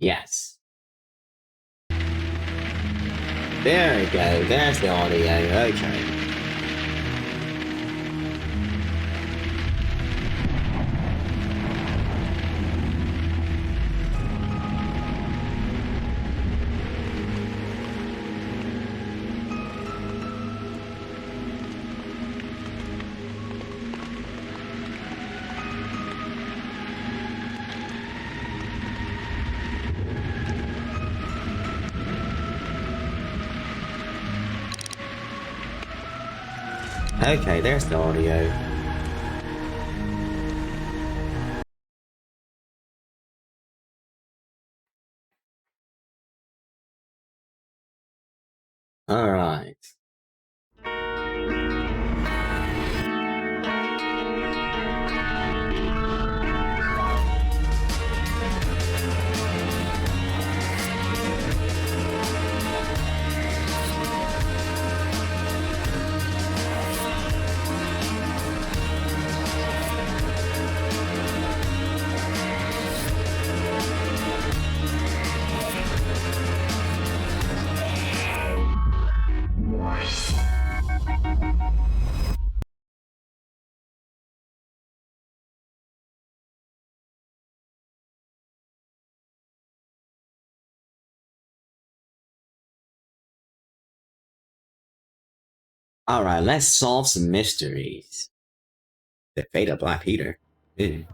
Yes. There we go. There's the audio. Okay. Okay, there's the audio. Alright. Alright, let's solve some mysteries. The fate of Black Peter. Ew.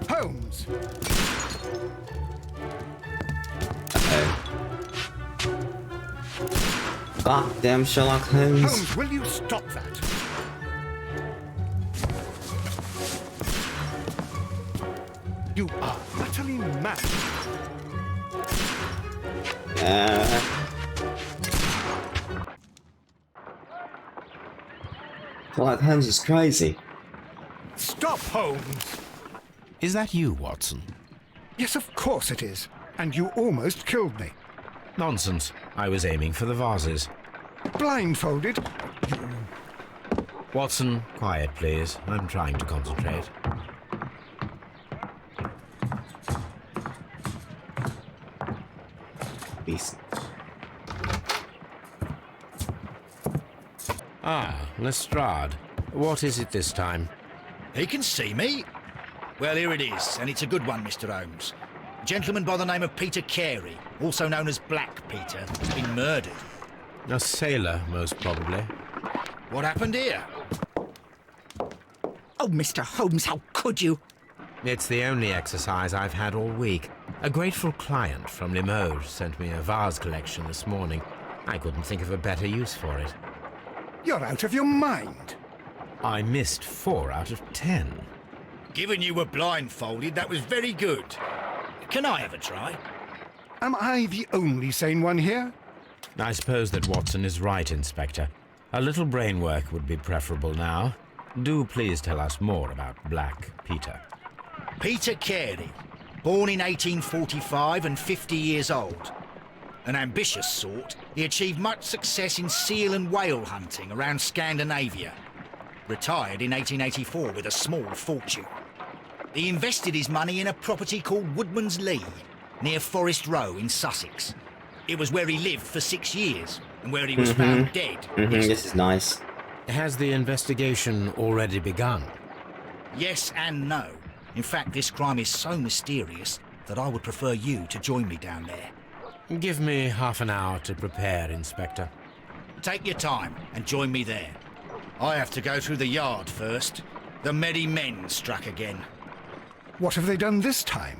Holmes! Goddamn Sherlock Holmes. Holmes, will you stop that? You are utterly mad. Sherlock Holmes is crazy. Stop, Holmes! Is that you, Watson? Yes, of course it is. And you almost killed me. Nonsense. I was aiming for the vases. Blindfolded? Watson, quiet, please. I'm trying to concentrate. Beast. Ah, Lestrade. What is it this time? He can see me. Well, here it is, and it's a good one, Mr. Holmes. A gentleman by the name of Peter Carey, also known as Black Peter, has been murdered. A sailor, most probably. What happened here? Oh, Mr. Holmes, how could you? It's the only exercise I've had all week. A grateful client from Limoges sent me a vase collection this morning. I couldn't think of a better use for it. You're out of your mind. I missed 4 out of 10. Given you were blindfolded, that was very good. Can I have a try? Am I the only sane one here? I suppose that Watson is right, Inspector. A little brain work would be preferable now. Do please tell us more about Black Peter. Peter Carey, born in 1845 and 50 years old. An ambitious sort, he achieved much success in seal and whale hunting around Scandinavia. Retired in 1884 with a small fortune. He invested his money in a property called Woodman's Lee, near Forest Row in Sussex. It was where he lived for 6 years, and where he was found dead. This is nice. Has the investigation already begun? Yes and no. In fact, this crime is so mysterious that I would prefer you to join me down there. Give me half an hour to prepare, Inspector. Take your time and join me there. I have to go through the yard first. The merry men struck again. What have they done this time?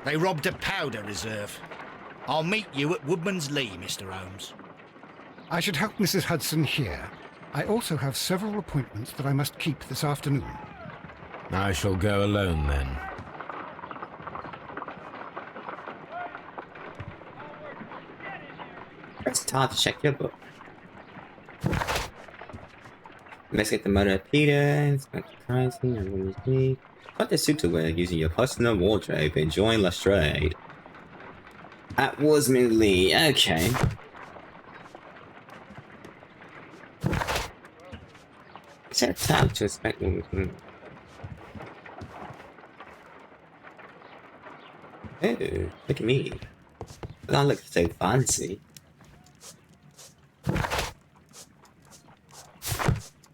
They robbed a powder reserve. I'll meet you at Woodman's Lee, Mr. Holmes. I should help Mrs. Hudson here. I also have several appointments that I must keep this afternoon. I shall go alone, then. Press Todd to check your book. Investigate the murder of Peter, inspect the crime scene, and Woodman's Lee. Put the suit to wear using your personal wardrobe and join Lestrade. At Wasman Lee, okay. Is there a tab to inspect? Ooh, look at me. I look so fancy.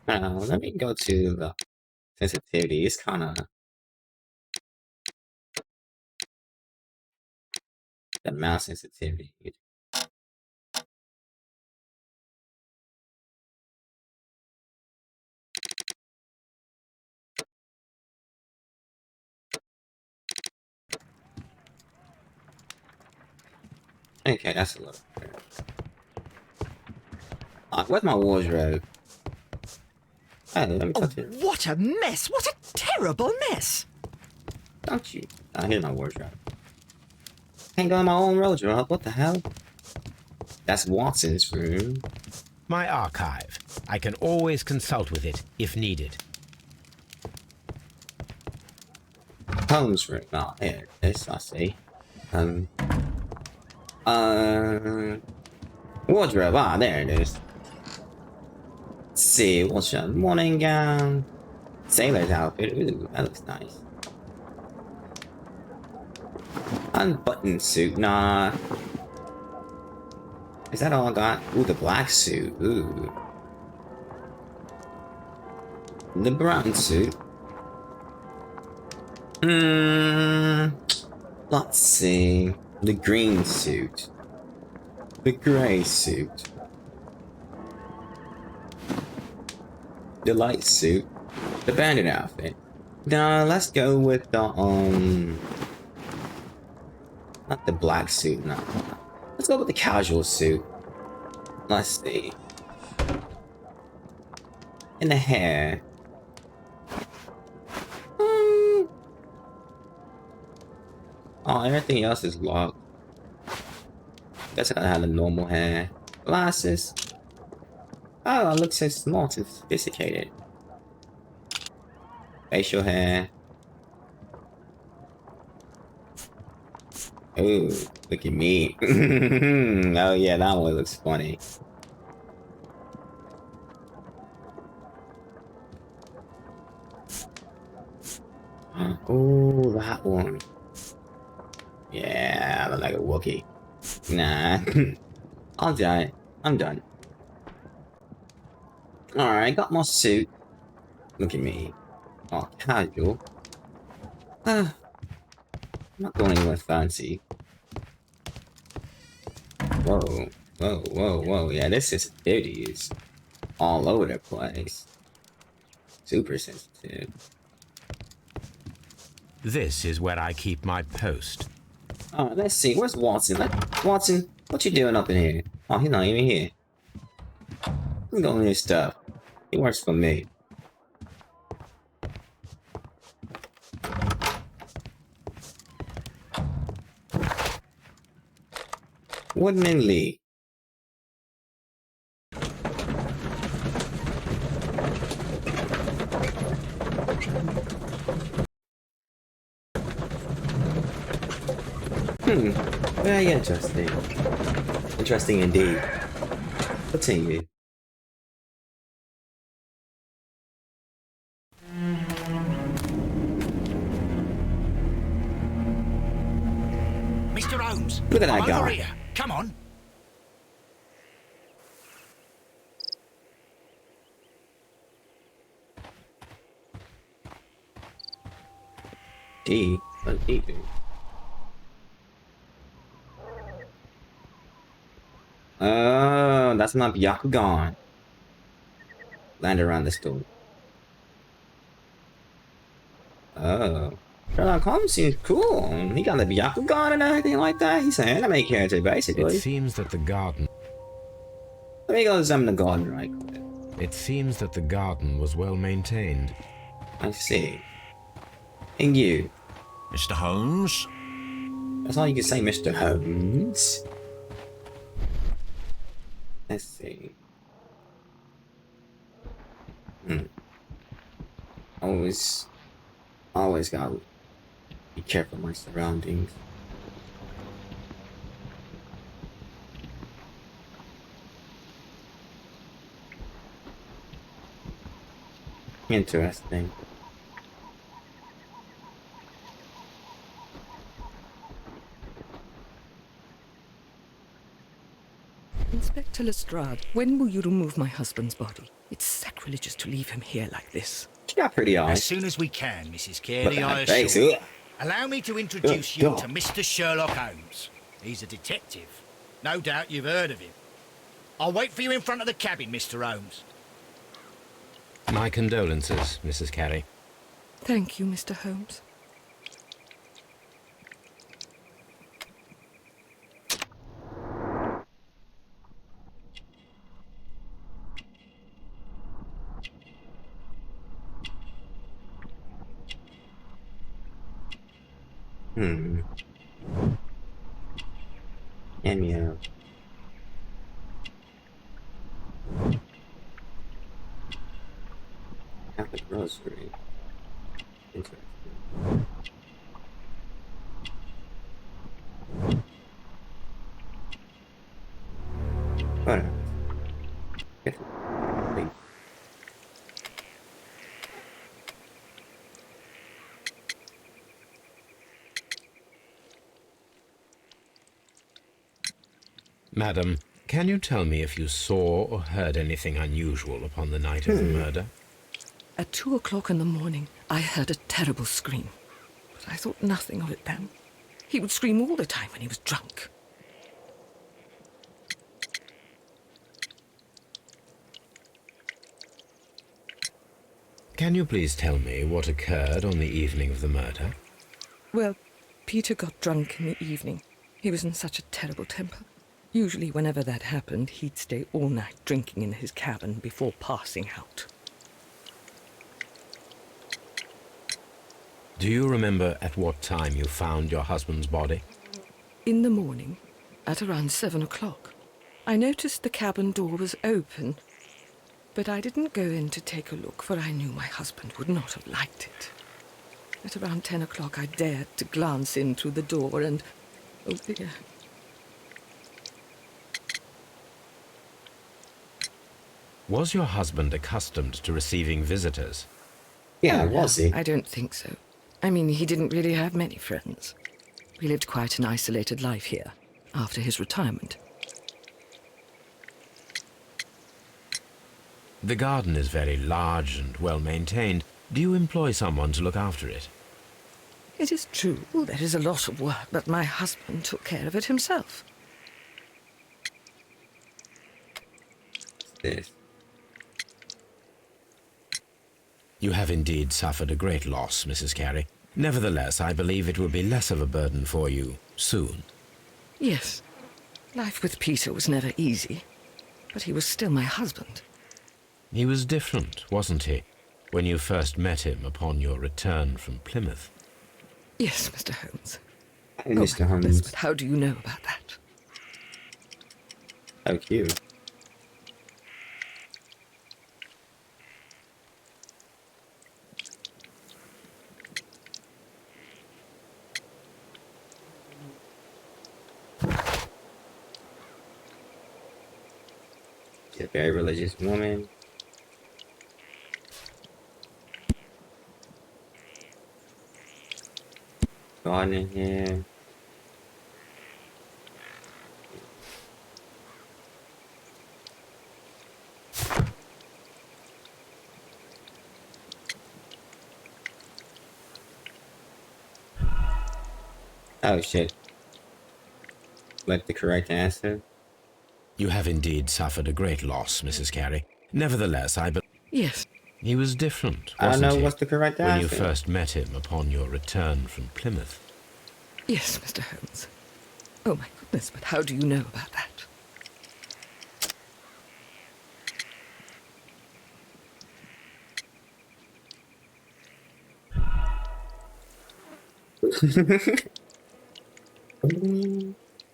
Let me go to the sensitivity. It's kind of the mouse sensitivity. Okay, that's a little better. Where's my wardrobe? Hey, let me touch it. What a mess! What a terrible mess! Don't you? Here's my wardrobe. Can't go in my own wardrobe. What the hell? That's Watson's room. My archive. I can always consult with it if needed. Holmes' room. Oh, here it is. I see. Wardrobe. Ah, there it is. Let's see. What's your morning gown? Sailor's outfit. Ooh, that looks nice. Unbuttoned suit. Nah. Is that all I got? Ooh, the black suit. Ooh. The brown suit. Let's see. The green suit. The gray suit. The light suit. The bandit outfit. Now let's go with the not the black suit, no. Let's go with the casual suit. Let's see. And the hair. Oh, everything else is locked. Guess I gotta have the normal hair. Glasses. Oh, I look so smart and sophisticated. Facial hair. Ooh, look at me. Oh yeah, that one looks funny. Oh, that one. Yeah, I look like a Wookiee. Nah. I'll die. I'm done. Alright, got my suit. Look at me. Oh, casual. I'm not going anywhere fancy. Whoa. Whoa, whoa, whoa. Yeah, this sensitivity is all over the place. Super sensitive. This is where I keep my post. Oh, let's see. Where's Watson? Watson, what you doing up in here? Oh, he's not even here. He's going his stuff. He works for me. Woodman Lee. Very interesting. Interesting indeed. Continue. Mr. Holmes, Look at that I'm guy. over here. Come on. D. What did he do? Oh, that's my Byakugan. Land around the store. Oh. Sherlock Holmes seems cool. He got the Byakugan and everything like that. He's an anime character, It basically. seems that the garden... Let me go examine the garden right quick. It seems that the garden was well maintained. I see. And you. Mr. Holmes? That's all you can say, Mr. Holmes. Let's see. Always Always gotta be careful of my surroundings. Interesting. Inspector Lestrade, when will you remove my husband's body? It's sacrilegious to leave him here like this. She got pretty As eyes. soon as we can, Mrs. But Carey, I that face, assure you. ugh. Allow me to introduce you Ugh. to Mr. Sherlock Holmes. He's a detective. No doubt you've heard of him. I'll wait for you in front of the cabin, Mr. Holmes. My condolences, Mrs. Carey. Thank you, Mr. Holmes. Anyhow. Catholic Rosary. Interesting. Whatever. Wait. Madam, can you tell me if you saw or heard anything unusual upon the night of the murder? At 2 o'clock in the morning, I heard a terrible scream. But I thought nothing of it then. He would scream all the time when he was drunk. Can you please tell me what occurred on the evening of the murder? Well, Peter got drunk in the evening. He was in such a terrible temper. Usually whenever that happened, he'd stay all night drinking in his cabin before passing out. Do you remember at what time you found your husband's body? In the morning, at around 7 o'clock, I noticed the cabin door was open, but I didn't go in to take a look, for I knew my husband would not have liked it. At around 10 o'clock, I dared to glance in through the door and, oh dear. Was your husband accustomed to receiving visitors? Yeah, was he? I don't think so. I mean, he didn't really have many friends. We lived quite an isolated life here, after his retirement. The garden is very large and well maintained. Do you employ someone to look after it? It is true, there is a lot of work, but my husband took care of it himself. This. You have indeed suffered a great loss, Mrs. Carey. Nevertheless, I believe it will be less of a burden for you soon. Yes, life with Peter was never easy, but he was still my husband. He was different, wasn't he, when you first met him upon your return from Plymouth? Yes, Mr. Holmes. Hey, Mr. my goodness, Holmes. but how do you know about that? How cute. She's a very religious woman. Garden in here. Oh shit. Like the correct answer. You have indeed suffered a great loss, Mrs. Carey. Nevertheless, I believe Yes, he was different, I don't wasn't know he, what's the correct when you answer. first met him upon your return from Plymouth? yes, Mr. Holmes. Oh my goodness, but how do you know about that?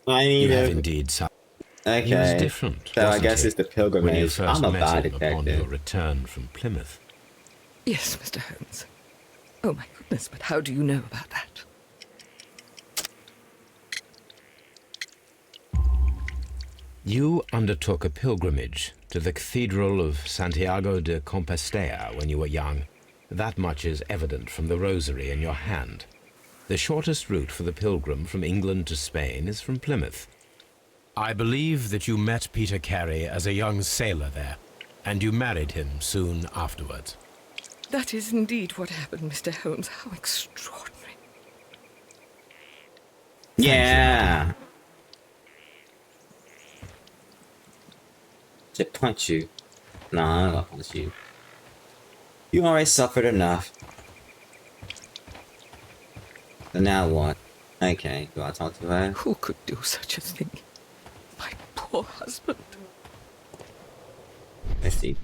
I You need have a... indeed suffered. Okay. He was different, So I wasn't guess he, it's the when you pilgrimage. first I'm a met bad him upon your detective. return from Plymouth? Yes, Mr. Holmes. Oh my goodness, but how do you know about that? You undertook a pilgrimage to the Cathedral of Santiago de Compostela when you were young. That much is evident from the rosary in your hand. The shortest route for the pilgrim from England to Spain is from Plymouth. I believe that you met Peter Carey as a young sailor there, and you married him soon afterwards. That is indeed what happened, Mr. Holmes. How extraordinary. Yeah. To punch you. Nah, I'm not gonna punch you. You already suffered enough. So now what? Okay, do I talk to her? Who could do such a thing? My poor husband. Let's see.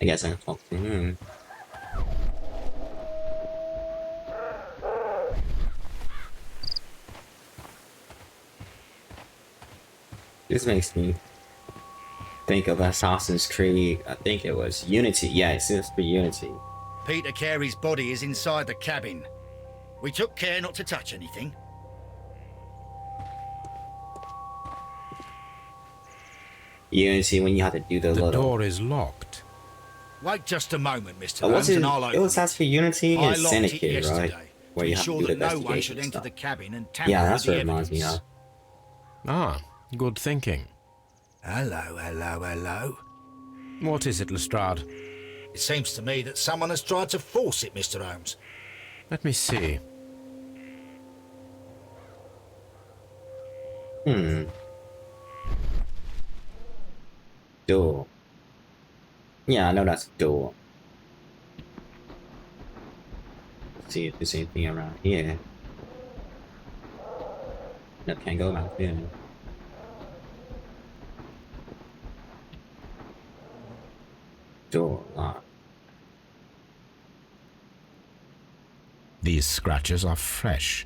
I guess I can talk to him. This makes me think of Assassin's Creed. I think it was Unity. Yeah, it seems to be Unity. Peter Carey's body is inside the cabin. We took care not to touch anything. Unity when you have to do the The little. door is locked. Wait just a moment, Mr. But Holmes, and I'll it open was as for Unity I and locked it Syndicate, yesterday right? to Where you have to ensure do the that no one should investigation enter stuff. the cabin and tamper Yeah, with that's the what it reminds me evidence. of. Ah, good thinking. Hello. What is it, Lestrade? It seems to me that someone has tried to force it, Mr. Holmes. Let me see. Door. Yeah, I know that's a door. Let's see if there's anything around here. No, can't go around there. Door locked. These scratches are fresh.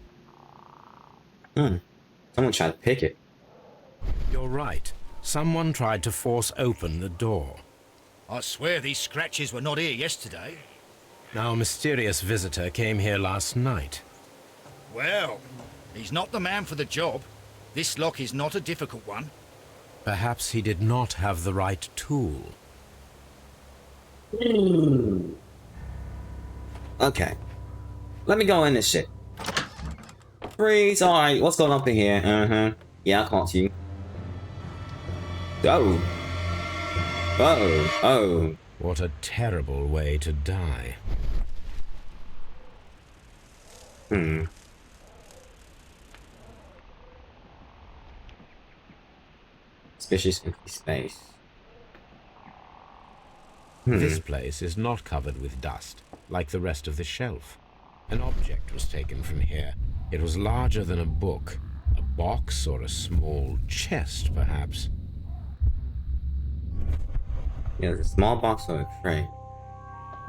Someone tried to pick it. You're right. Someone tried to force open the door. I swear these scratches were not here yesterday. Now, a mysterious visitor came here last night. Well, he's not the man for the job. This lock is not a difficult one. Perhaps he did not have the right tool. Okay. Let me go in this shit. Freeze! Alright, what's going on up in here? Yeah, I can't see you. Oh. Oh. What a terrible way to die. Suspicious empty space. This place is not covered with dust, like the rest of the shelf. An object was taken from here. It was larger than a book. A box or a small chest, perhaps. Yeah, there's a small box or a crate.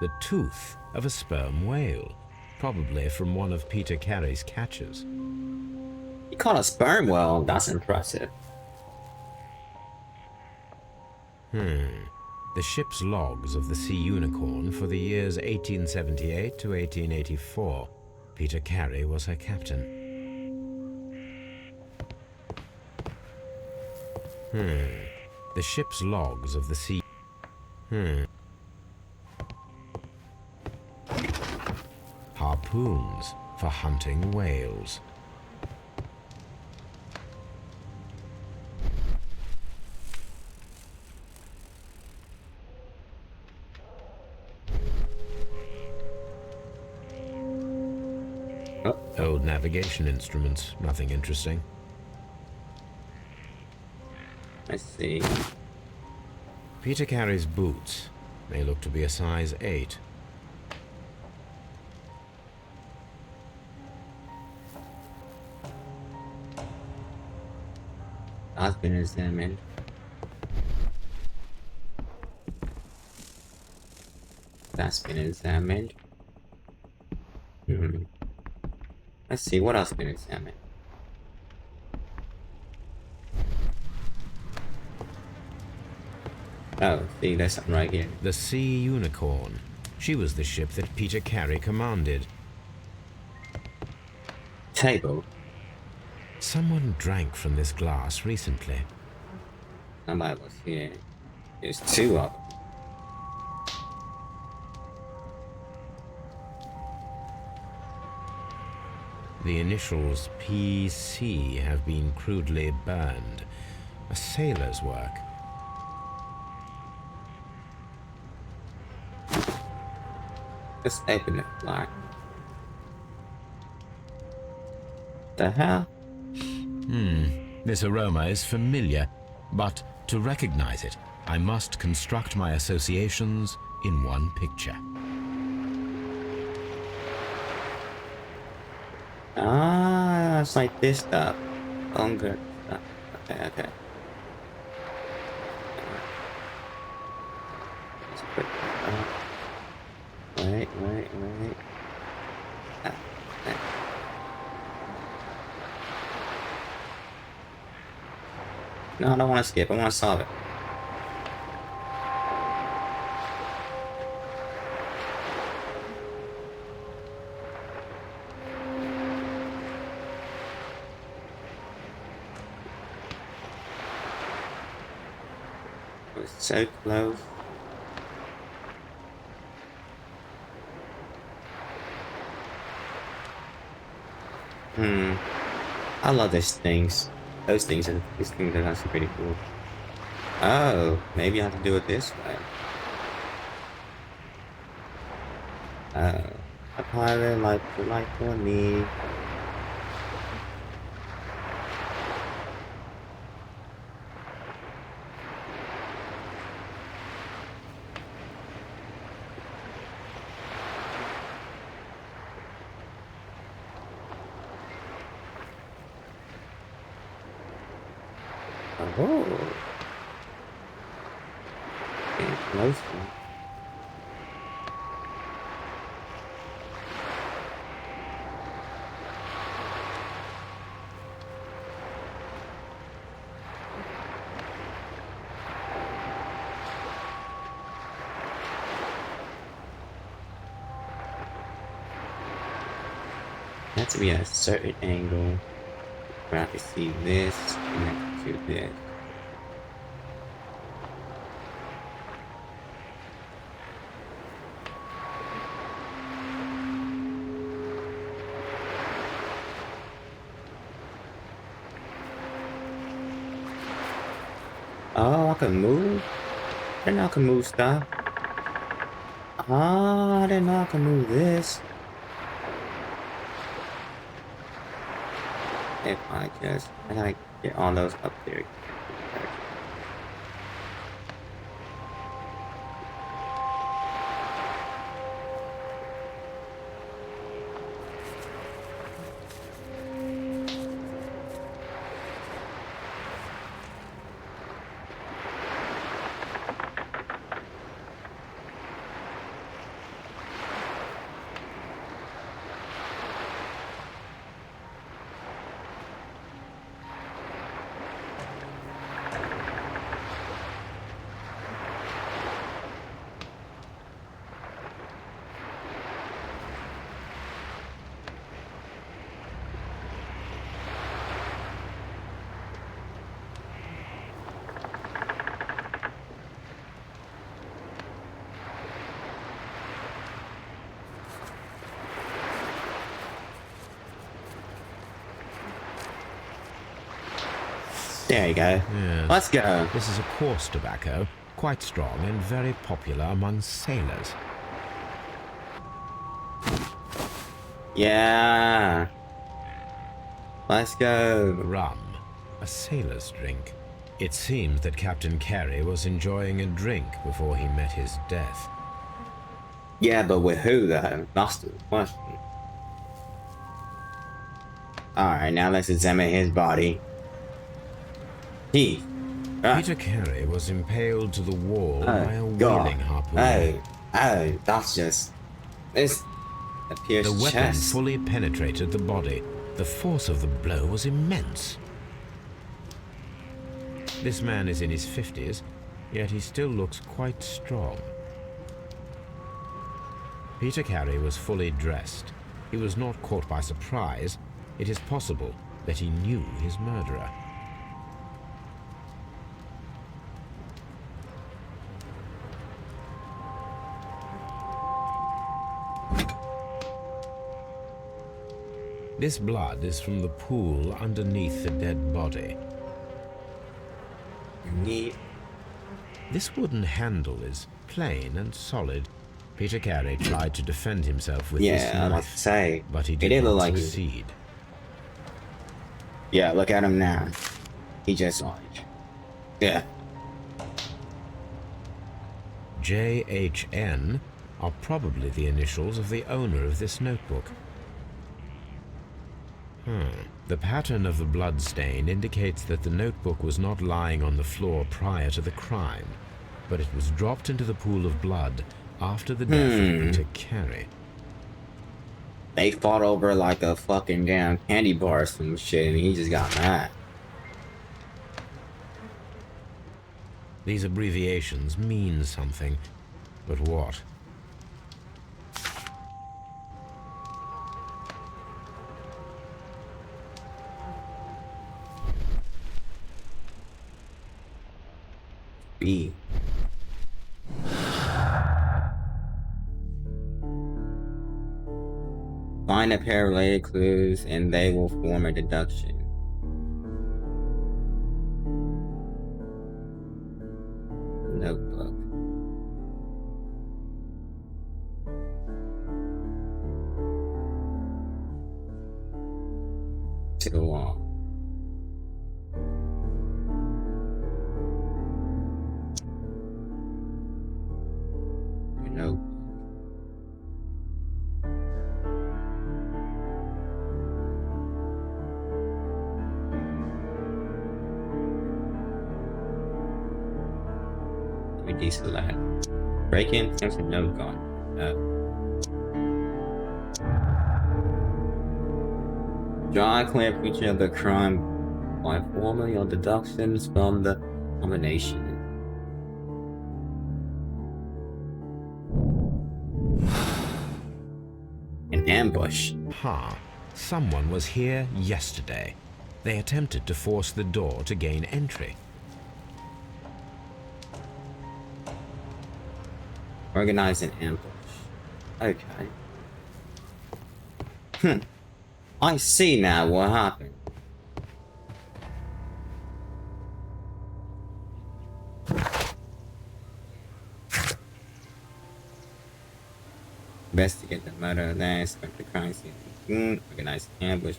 The tooth of a sperm whale, probably from one of Peter Carey's catches. You caught a sperm whale? That's impressive. The ship's logs of the Sea Unicorn for the years 1878 to 1884. Peter Carey was her captain. The ship's logs of the Sea... Harpoons for hunting whales. Old navigation instruments, nothing interesting. I see. Peter Carey's boots. They look to be a size 8. That's been examined. That's been examined. Let's see, what else can we examine? Oh, see, there's something right here. The Sea Unicorn. She was the ship that Peter Carey commanded. Table. Someone drank from this glass recently. Somebody was here. There's two of them. The initials PC have been crudely burned. A sailor's work. Let's open it, like. The hell? This aroma is familiar, but to recognize it, I must construct my associations in one picture. Ah, it's like this stuff. Longer stuff. Okay, okay. Let's put that up. Wait. Ah, ah. No, I don't want to skip. I want to solve it. It was so close. I love these things. These things are actually pretty cool. Oh, maybe I have to do it this way. Oh, a pirate like for me. Oh. Getting close. Has to be at a certain angle where I can see this connected to this. Oh, I can move? I didn't know I can move stuff. Ah, I didn't know I can move this. If I gotta get all those up there. There you go. Yes. Let's go. This is a coarse tobacco, quite strong and very popular among sailors. Yeah. Let's go. Rum, a sailor's drink. It seems that Captain Carey was enjoying a drink before he met his death. Yeah, but with who though? That's the question. Alright, now let's examine his body. Peter Carey was impaled to the wall by a God. whaling harpoon. Oh, that's just... It's... A pierced The weapon chest. fully penetrated the body. The force of the blow was immense. This man is in his 50s, yet he still looks quite strong. Peter Carey was fully dressed. He was not caught by surprise. It is possible that he knew his murderer. This blood is from the pool underneath the dead body. Neat. This wooden handle is plain and solid. Peter Carey tried to defend himself with this Yeah, I was knife, about to say. but he It did didn't not look like he- succeed. Yeah, look at him now. He just like. Yeah. JHN are probably the initials of the owner of this notebook. The pattern of the blood stain indicates that the notebook was not lying on the floor prior to the crime, but it was dropped into the pool of blood after the death of Peter Carey. They fought over like a fucking damn candy bar or some shit, and he just got mad. These abbreviations mean something, but what? B. Find a pair of related clues, and they will form a deduction. Notebook. To the wall. Nope. Let me deselect. Break in, Simpson, no gone. Draw a clear picture of the crime by forming your deductions from the combination. An ambush. Someone was here yesterday. They attempted to force the door to gain entry. Organize an ambush. Okay. I see now what happened. Investigate the murder, then inspect the crime scene. Organize an ambush.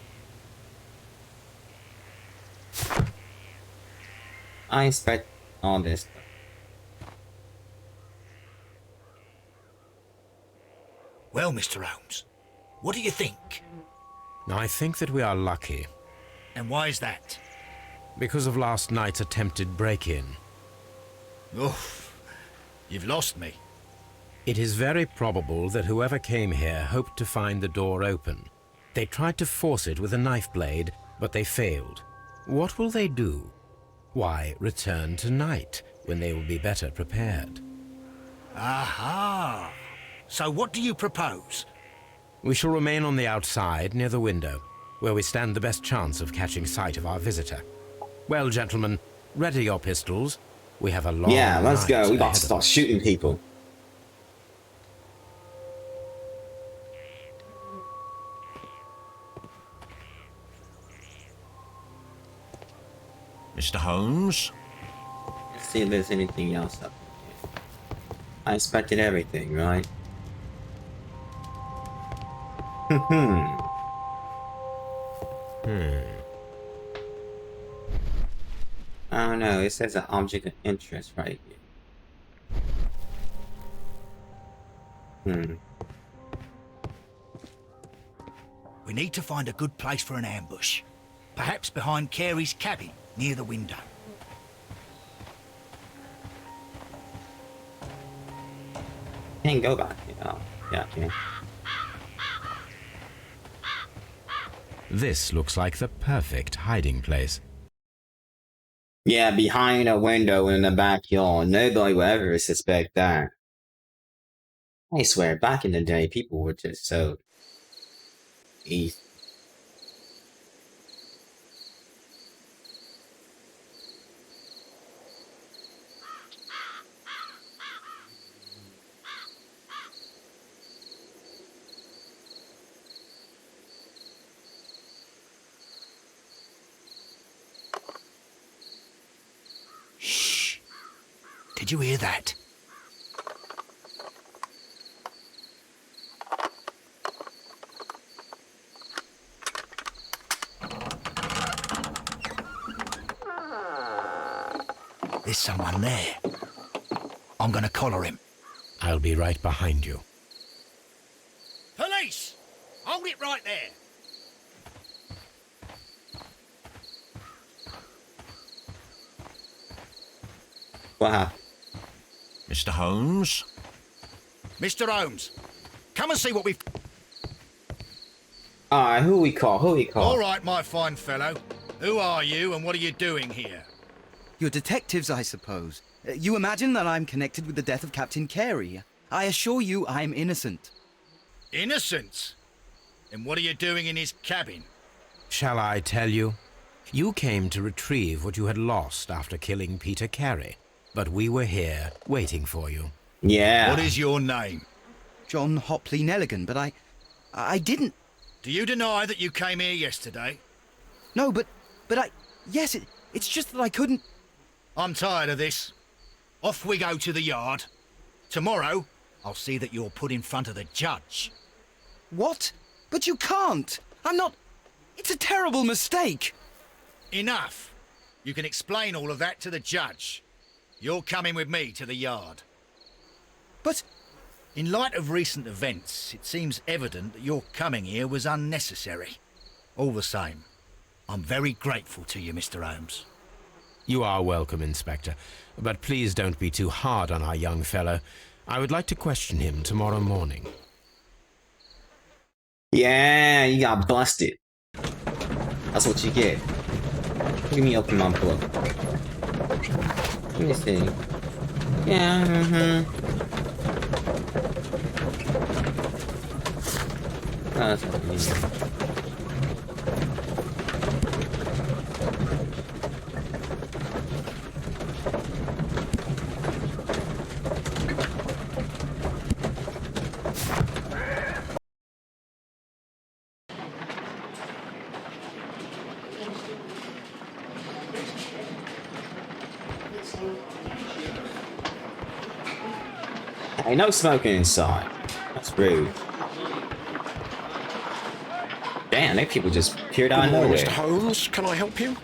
I inspect all this stuff. Well, Mr. Holmes, what do you think? I think that we are lucky And why is that? because of last night's attempted break-in. Oof, you've lost me. It is very probable that whoever came here hoped to find the door open. They tried to force it with a knife blade, but they failed. What will they do? Why, return tonight, when they will be better prepared. Aha! So what do you propose? We shall remain on the outside, near the window, where we stand the best chance of catching sight of our visitor. Well, gentlemen, ready your pistols. We have a long Yeah, let's night go. We about ahead to of start us. shooting people. Mr. Holmes? Let's see if there's anything else up here. I inspected everything, right? I don't know. It says an object of interest right here. We need to find a good place for an ambush. Perhaps behind Carey's cabin, near the window. Can't go back here. Oh, yeah, I can. This looks like the perfect hiding place. Yeah, behind a window in the backyard. Nobody would ever suspect that. I swear, back in the day, people were just so easy. Shh. Did you hear that? There's someone there. I'm gonna collar him. I'll be right behind you. Police! Hold it right there. What happened? Mr. Holmes? Mr. Holmes, come and see what we've... Alright, who we call? Who we call? All right, my fine fellow. Who are you and what are you doing here? You're detectives, I suppose. You imagine that I'm connected with the death of Captain Carey. I assure you I'm innocent. Innocent? And what are you doing in his cabin? Shall I tell you? You came to retrieve what you had lost after killing Peter Carey, but we were here waiting for you. Yeah. What is your name? John Hopley Nelligan, but I didn't... Do you deny that you came here yesterday? No, but yes, it's just that I couldn't... I'm tired of this. Off we go to the yard. Tomorrow, I'll see that you're put in front of the judge. What? But you can't! I'm not... It's a terrible mistake! Enough. You can explain all of that to the judge. You're coming with me to the yard. But... In light of recent events, it seems evident that your coming here was unnecessary. All the same, I'm very grateful to you, Mr. Holmes. You are welcome, Inspector, but please don't be too hard on our young fellow. I would like to question him tomorrow morning. Yeah, you got busted. That's what you get. Let me open my book. Let me see. Yeah, Oh, that's what you need. Hey, no smoking inside. That's rude. Damn, they people just appeared out of nowhere. Mr. Holmes, can I help you?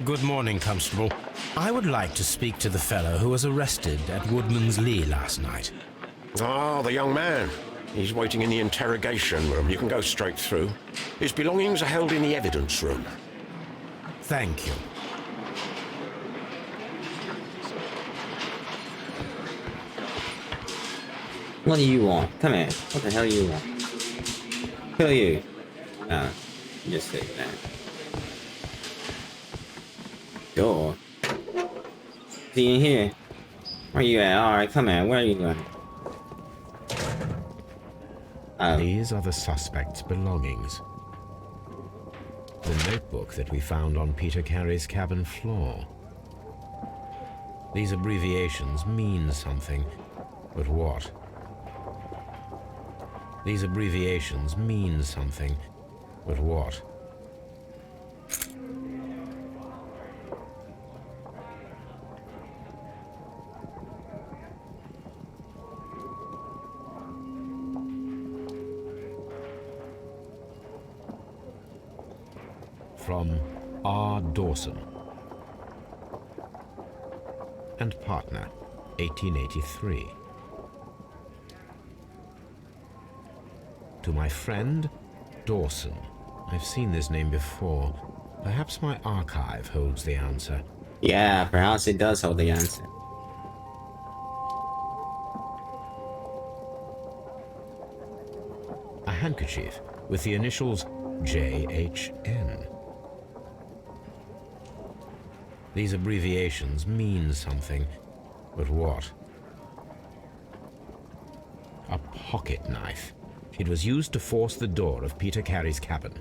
Good morning, Constable. I would like to speak to the fellow who was arrested at Woodman's Lee last night. Ah, the young man. He's waiting in the interrogation room. You can go straight through. His belongings are held in the evidence room. Thank you. What do you want? Come here. What the hell do you want? Who are you? Just say that. Door. See in here. Where you at? Alright, come here. Where are you going? These are the suspect's belongings. The notebook that we found on Peter Carey's cabin floor. These abbreviations mean something, but what? These abbreviations mean something, but what? From R. Dawson and partner, 1883. To my friend, Dawson. I've seen this name before. Perhaps my archive holds the answer. Yeah, perhaps it does hold the answer. A handkerchief with the initials JHN. These abbreviations mean something, but what? A pocket knife. It was used to force the door of Peter Carey's cabin.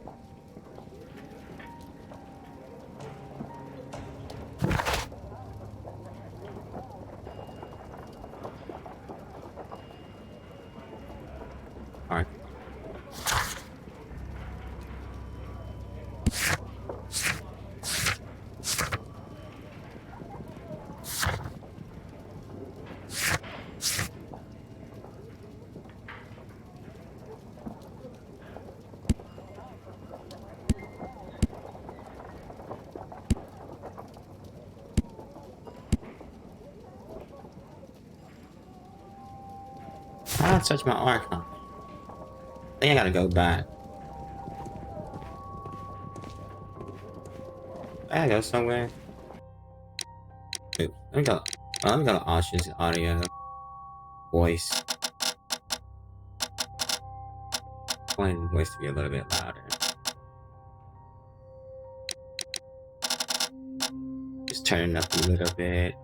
Alright. I don't touch my archive. I think I gotta go back. I gotta go somewhere. Wait, let me go to options, audio, voice. I want the voice to be a little bit louder. Just turn it up a little bit.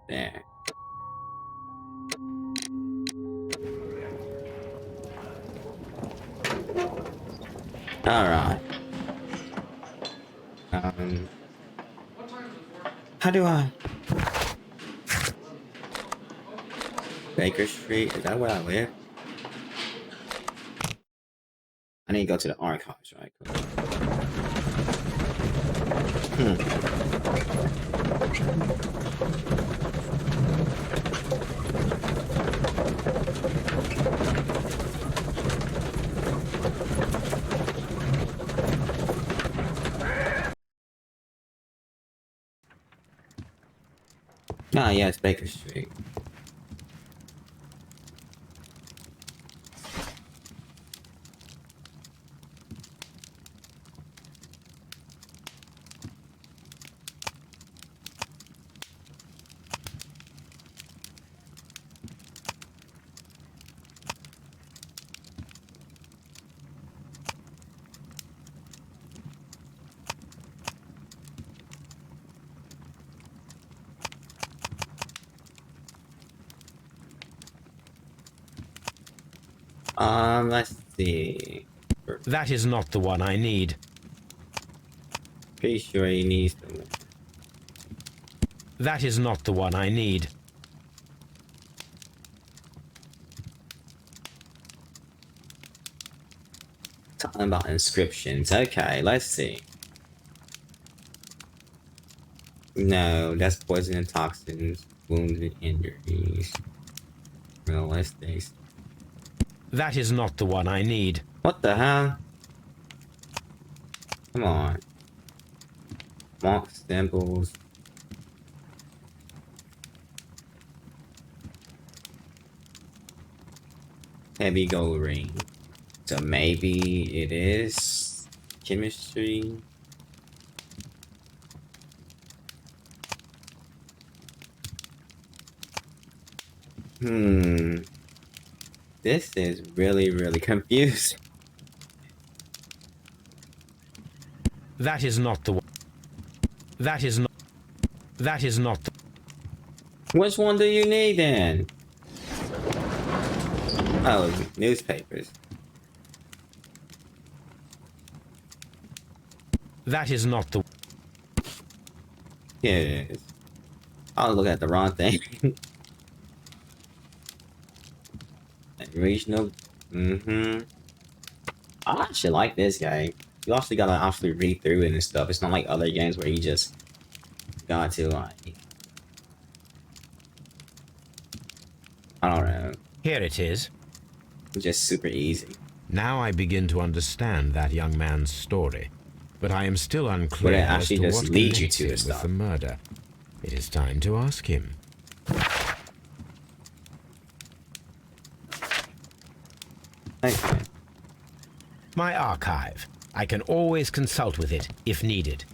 There. Alright. How do I? Baker Street, is that where I live? I need to go to the archives right quick. Ah, yeah, it's Baker Street. Let's see. That is not the one I need. Pretty sure he needs them. That is not the one I need. Talking about inscriptions. Okay, let's see. No, that's poison and toxins, wounds and injuries. Realistics. That is not the one I need. What the hell? Come on. Monk symbols. Heavy gold ring. So maybe it is chemistry. This is really confusing. That is not the one. That is not. That is not the. Which one do you need then? Oh, newspapers. That is not the. Here it is. I was looking at the wrong thing. Regional. I actually like this game. You also gotta actually read through it and stuff. It's not like other games where you just got to like. I don't know. Here it is. Just super easy. Now I begin to understand that young man's story, but I am still unclear But it as actually to just what leads you connects to him the with stuff. the murder. It is time to ask him. Okay. My archive. I can always consult with it if needed.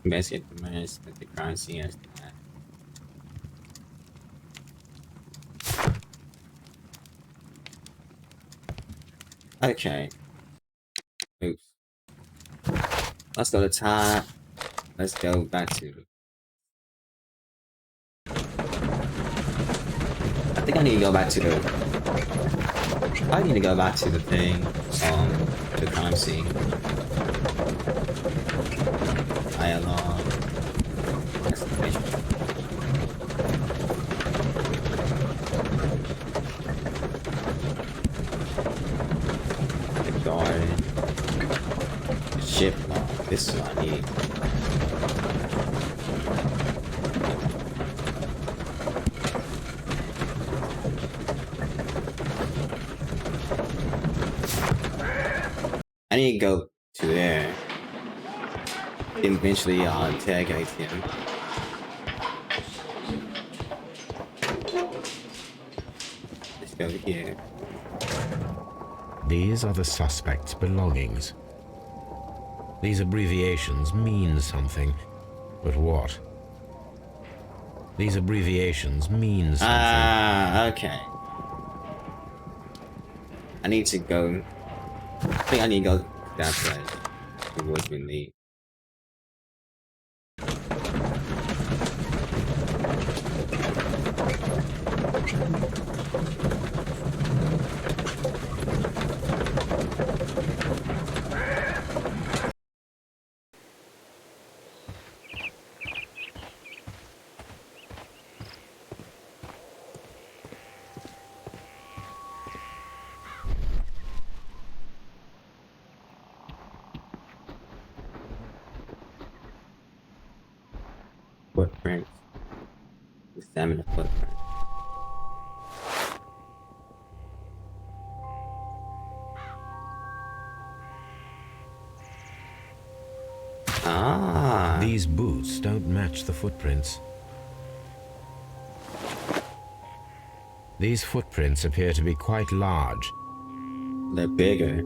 Investigate the menace that the crime scene has. Okay. Oops. Let's go to top. Let's go back to. I think I need to go back to the. I need to go back to the thing. The crime scene. Dialogue. Exclamation. The guard. The ship log. This is what I need. I need to go to there. Eventually, I'll interrogate him. Let's go here. These are the suspect's belongings. These abbreviations mean something, but what? These abbreviations mean something. Ah, okay. I need to go. I think I need to go to that place. It was with me. Footprints. Examine the footprint. Ah. These boots don't match the footprints. These footprints appear to be quite large. They're bigger.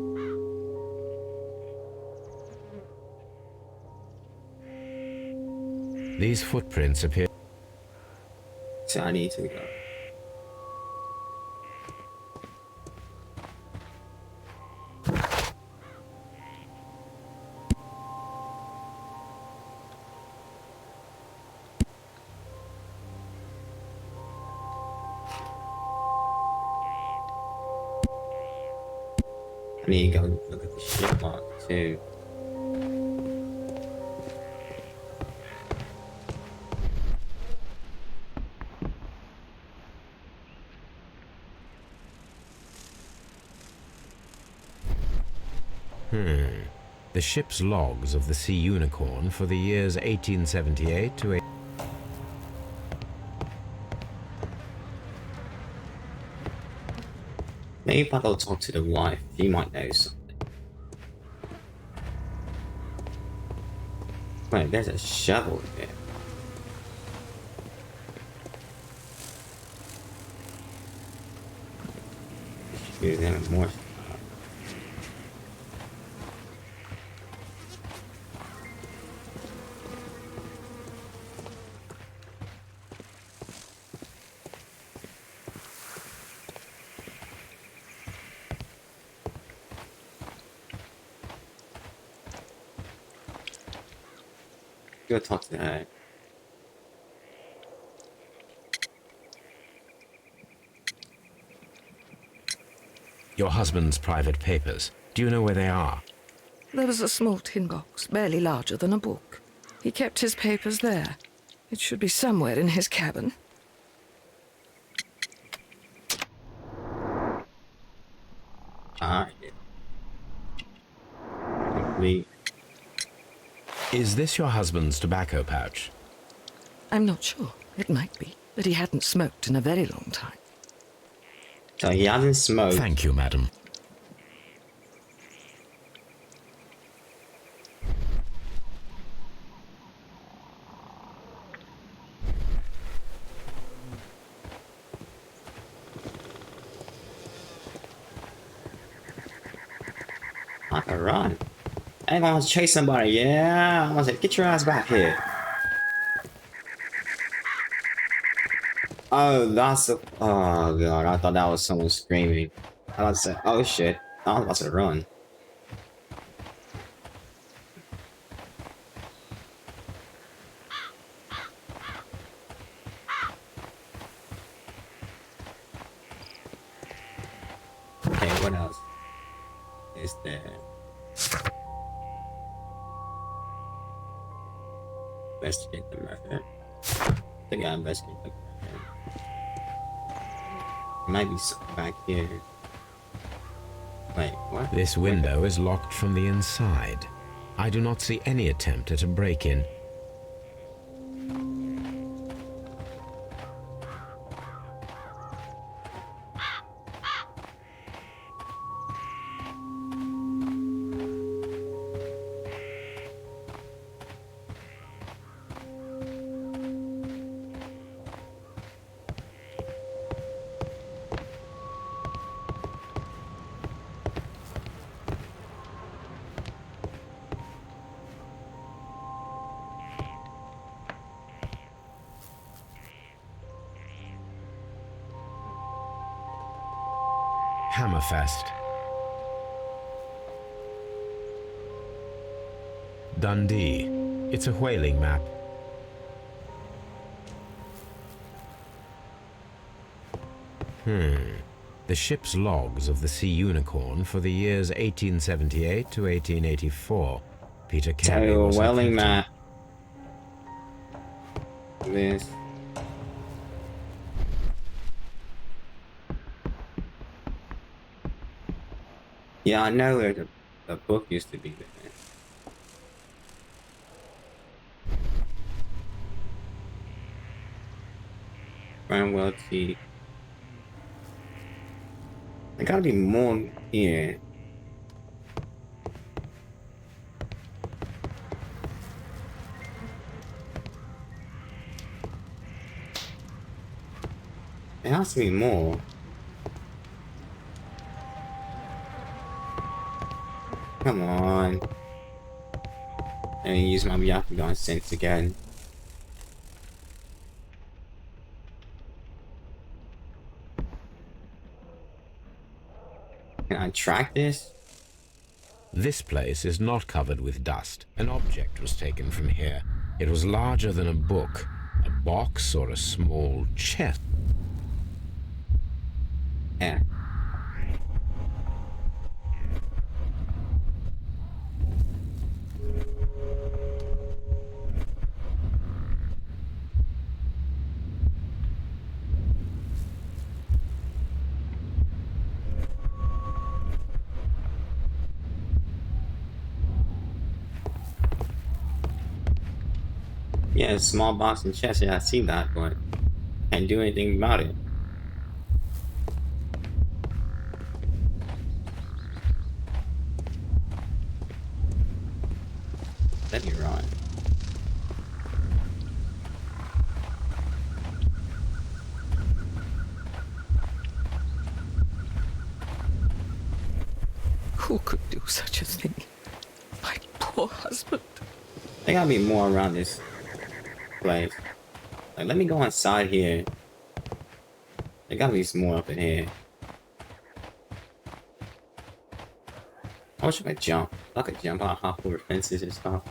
These footprints appear... So I need to go. I need to go look at the ship log too. The ship's logs of the Sea Unicorn for the years 1878 to... Maybe if I go talk to the wife, she might know something. Wait, there's a shovel there. Shoot them more stuff. Go talk to her. Your husband's private papers. Do you know where they are? There was a small tin box, barely larger than a book. He kept his papers there. It should be somewhere in his cabin. Alright. Complete. Is this your husband's tobacco pouch? I'm not sure. It might be, but he hadn't smoked in a very long time. So he hasn't smoked. Thank you, madam. I can run. I ain't gonna chase somebody. Yeah, I'm gonna say, get your ass back here. Oh, that's a. Oh god, I thought that was someone screaming. I was say, oh shit, I was about to run. Okay, what else is there? Investigate the murder. I think I investigate the murder. Might be something back here. Wait, what? This window is locked from the inside. I do not see any attempt at a break-in. Hammerfest. Dundee. It's a whaling map. The ship's logs of the Sea Unicorn for the years 1878 to 1884. Peter Carey So, was whaling captain. map. This. Yeah, I know where the book used to be there. Farnwell T. There gotta be more here. There has to be more. Come on. Let me use my Byakugan sense again. Can I track this? This place is not covered with dust. An object was taken from here. It was larger than a book, a box or a small chest. Yeah. Yeah, small box and chest. Yeah, I see that, but can't do anything about it. Let me run. Who could do such a thing? My poor husband. There gotta be more around this place. Like, let me go inside here. There gotta be some more up in here. I wish I could jump. I could jump out, hop over fences and stuff.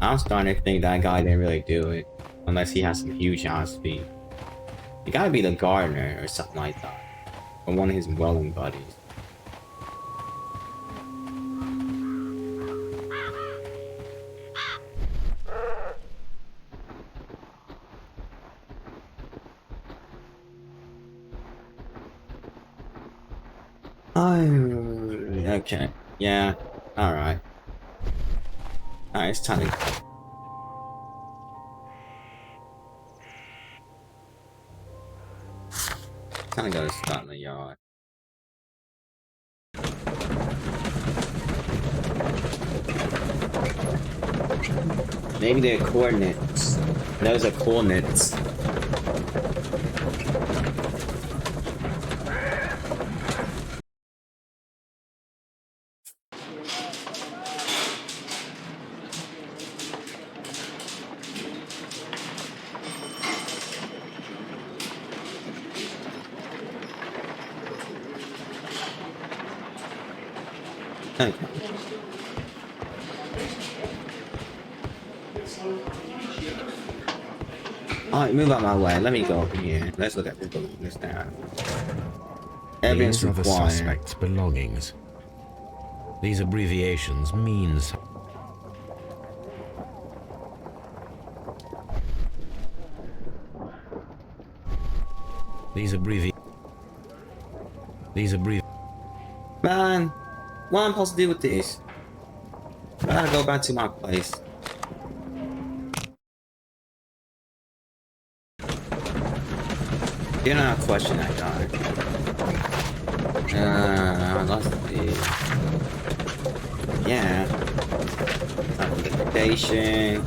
I'm starting to think that guy didn't really do it. Unless he has some huge ass speed. It gotta be the gardener or something like that. Or one of his welding buddies. Oh, okay. Yeah. Alright. Alright, it's time to go. kind of go to Scotland Yard. Maybe they're coordinates. Those are coordinates. Okay. Alright, move out my way. Let me go from here. Let's look at this now. Evidence These are the required. suspect's belongings. These abbreviations mean something. Man, what am I supposed to do with this? I gotta go back to my place. You know, question that guy. Let's see. Yeah. Time for liquidation.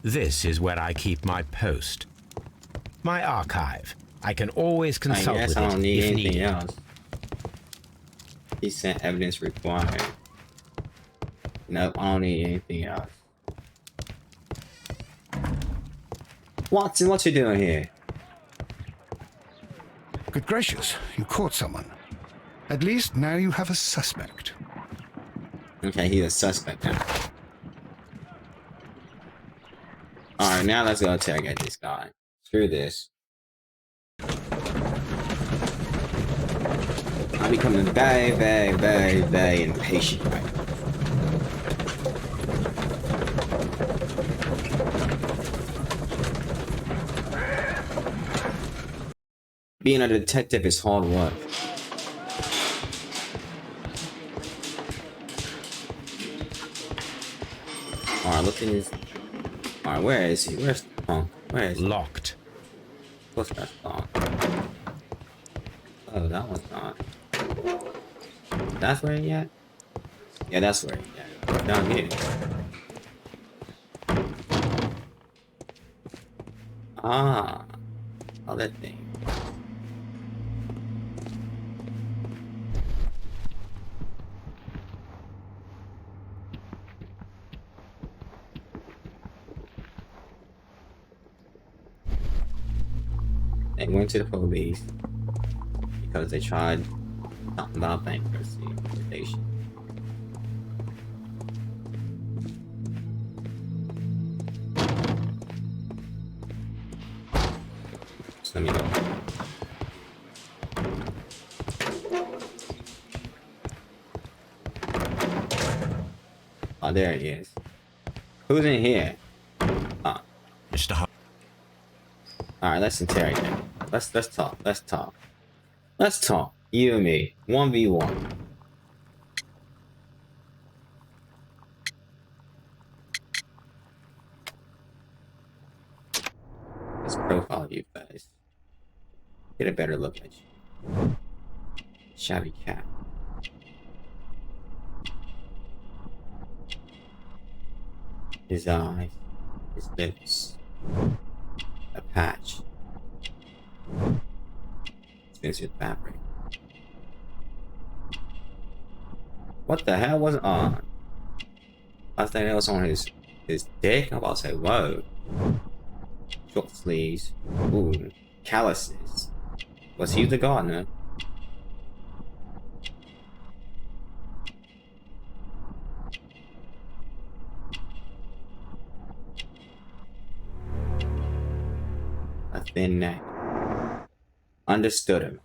This is where I keep my post. My archive. I can always consult I guess with I don't it need if anything needed. else. He sent evidence required. Nope, I don't need anything else. Watson, what you doing here? Good gracious, you caught someone. At least now you have a suspect. Okay, he's a suspect now. Alright, now let's go interrogate this guy. Screw this. I'm becoming very, very, very, very impatient right now. Being a detective is hard work. Alright, look at his... Alright, where is he? Where's the punk? Where is he? Locked. What's that locked? Oh, that one's not. That's where he at? Yeah, that's where he at. Down here. Ah. Other thing. They went to the police because they tried talking about bankruptcy liquidation. So let me go. Oh, there he is. Who's in here? Oh. Mr. Holmes. Alright, let's interrogate. Let's talk. Let's talk. Let's talk. You and me. 1v1. Let's profile you guys. Get a better look at you. Shabby cat. His eyes. His lips. A patch. Expensive fabric. What the hell was on? I think that was on his dick. I'm about to say, whoa. Short sleeves. Ooh. Calluses. Was he the gardener? A thin neck. Understood him.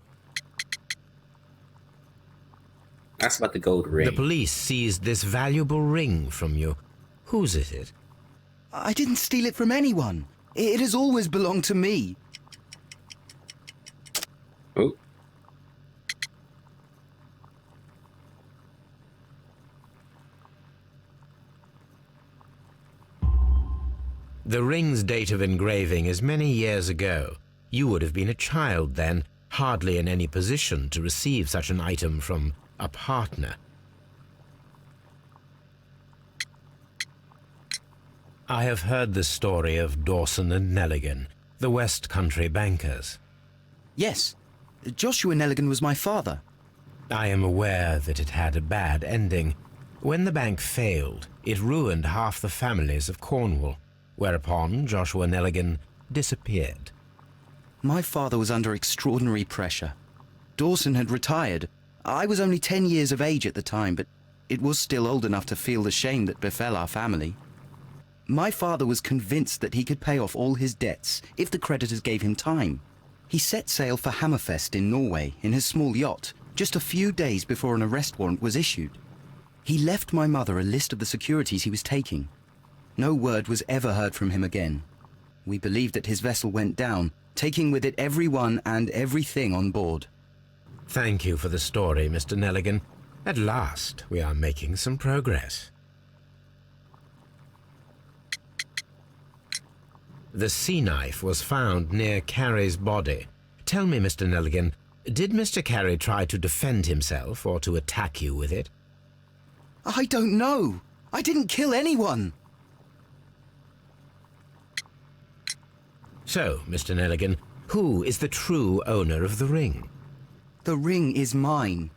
That's about the gold ring. The police seized this valuable ring from you. Whose is it? I didn't steal it from anyone. It has always belonged to me. Oh. The ring's date of engraving is many years ago. You would have been a child then, hardly in any position to receive such an item from a partner. I have heard the story of Dawson and Nelligan, the West Country bankers. Yes, Joshua Nelligan was my father. I am aware that it had a bad ending. When the bank failed, it ruined half the families of Cornwall, whereupon Joshua Nelligan disappeared. My father was under extraordinary pressure. Dawson had retired. I was only 10 years of age at the time, but it was still old enough to feel the shame that befell our family. My father was convinced that he could pay off all his debts if the creditors gave him time. He set sail for Hammerfest in Norway in his small yacht, just a few days before an arrest warrant was issued. He left my mother a list of the securities he was taking. No word was ever heard from him again. We believe that his vessel went down, taking with it everyone and everything on board. Thank you for the story, Mr. Nelligan. At last, we are making some progress. The sea knife was found near Carey's body. Tell me, Mr. Nelligan, did Mr. Carey try to defend himself or to attack you with it? I don't know. I didn't kill anyone. So, Mr. Nelligan, who is the true owner of the ring? The ring is mine.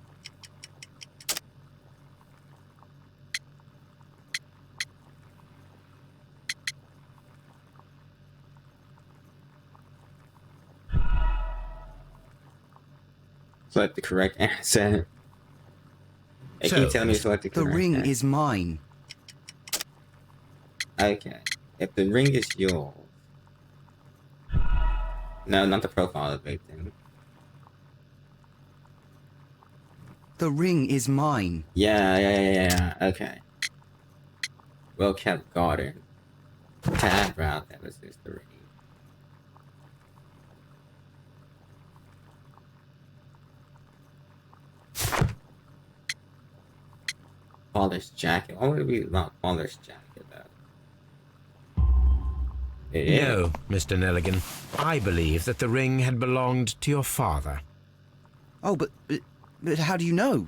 Select the correct answer. Hey, can you tell me to select the correct The ring answer? is mine. Okay. If the ring is yours. No, not the profile of the victim. The ring is mine. Yeah. Okay. Well kept garden. Tab route, that was just the ring. Polished jacket. Why would it be not polished jacket though? No, Mr. Nelligan. I believe that the ring had belonged to your father. Oh, but how do you know?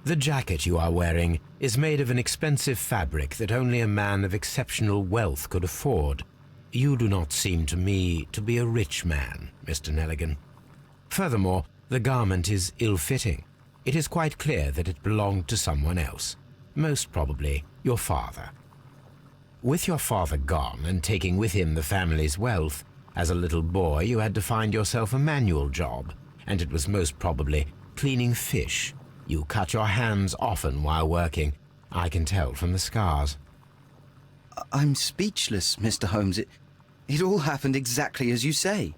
The jacket you are wearing is made of an expensive fabric that only a man of exceptional wealth could afford. You do not seem to me to be a rich man, Mr. Nelligan. Furthermore, the garment is ill-fitting. It is quite clear that it belonged to someone else, most probably your father. With your father gone and taking with him the family's wealth, as a little boy you had to find yourself a manual job, and it was most probably cleaning fish. You cut your hands often while working. I can tell from the scars. I'm speechless, Mr. Holmes. It all happened exactly as you say.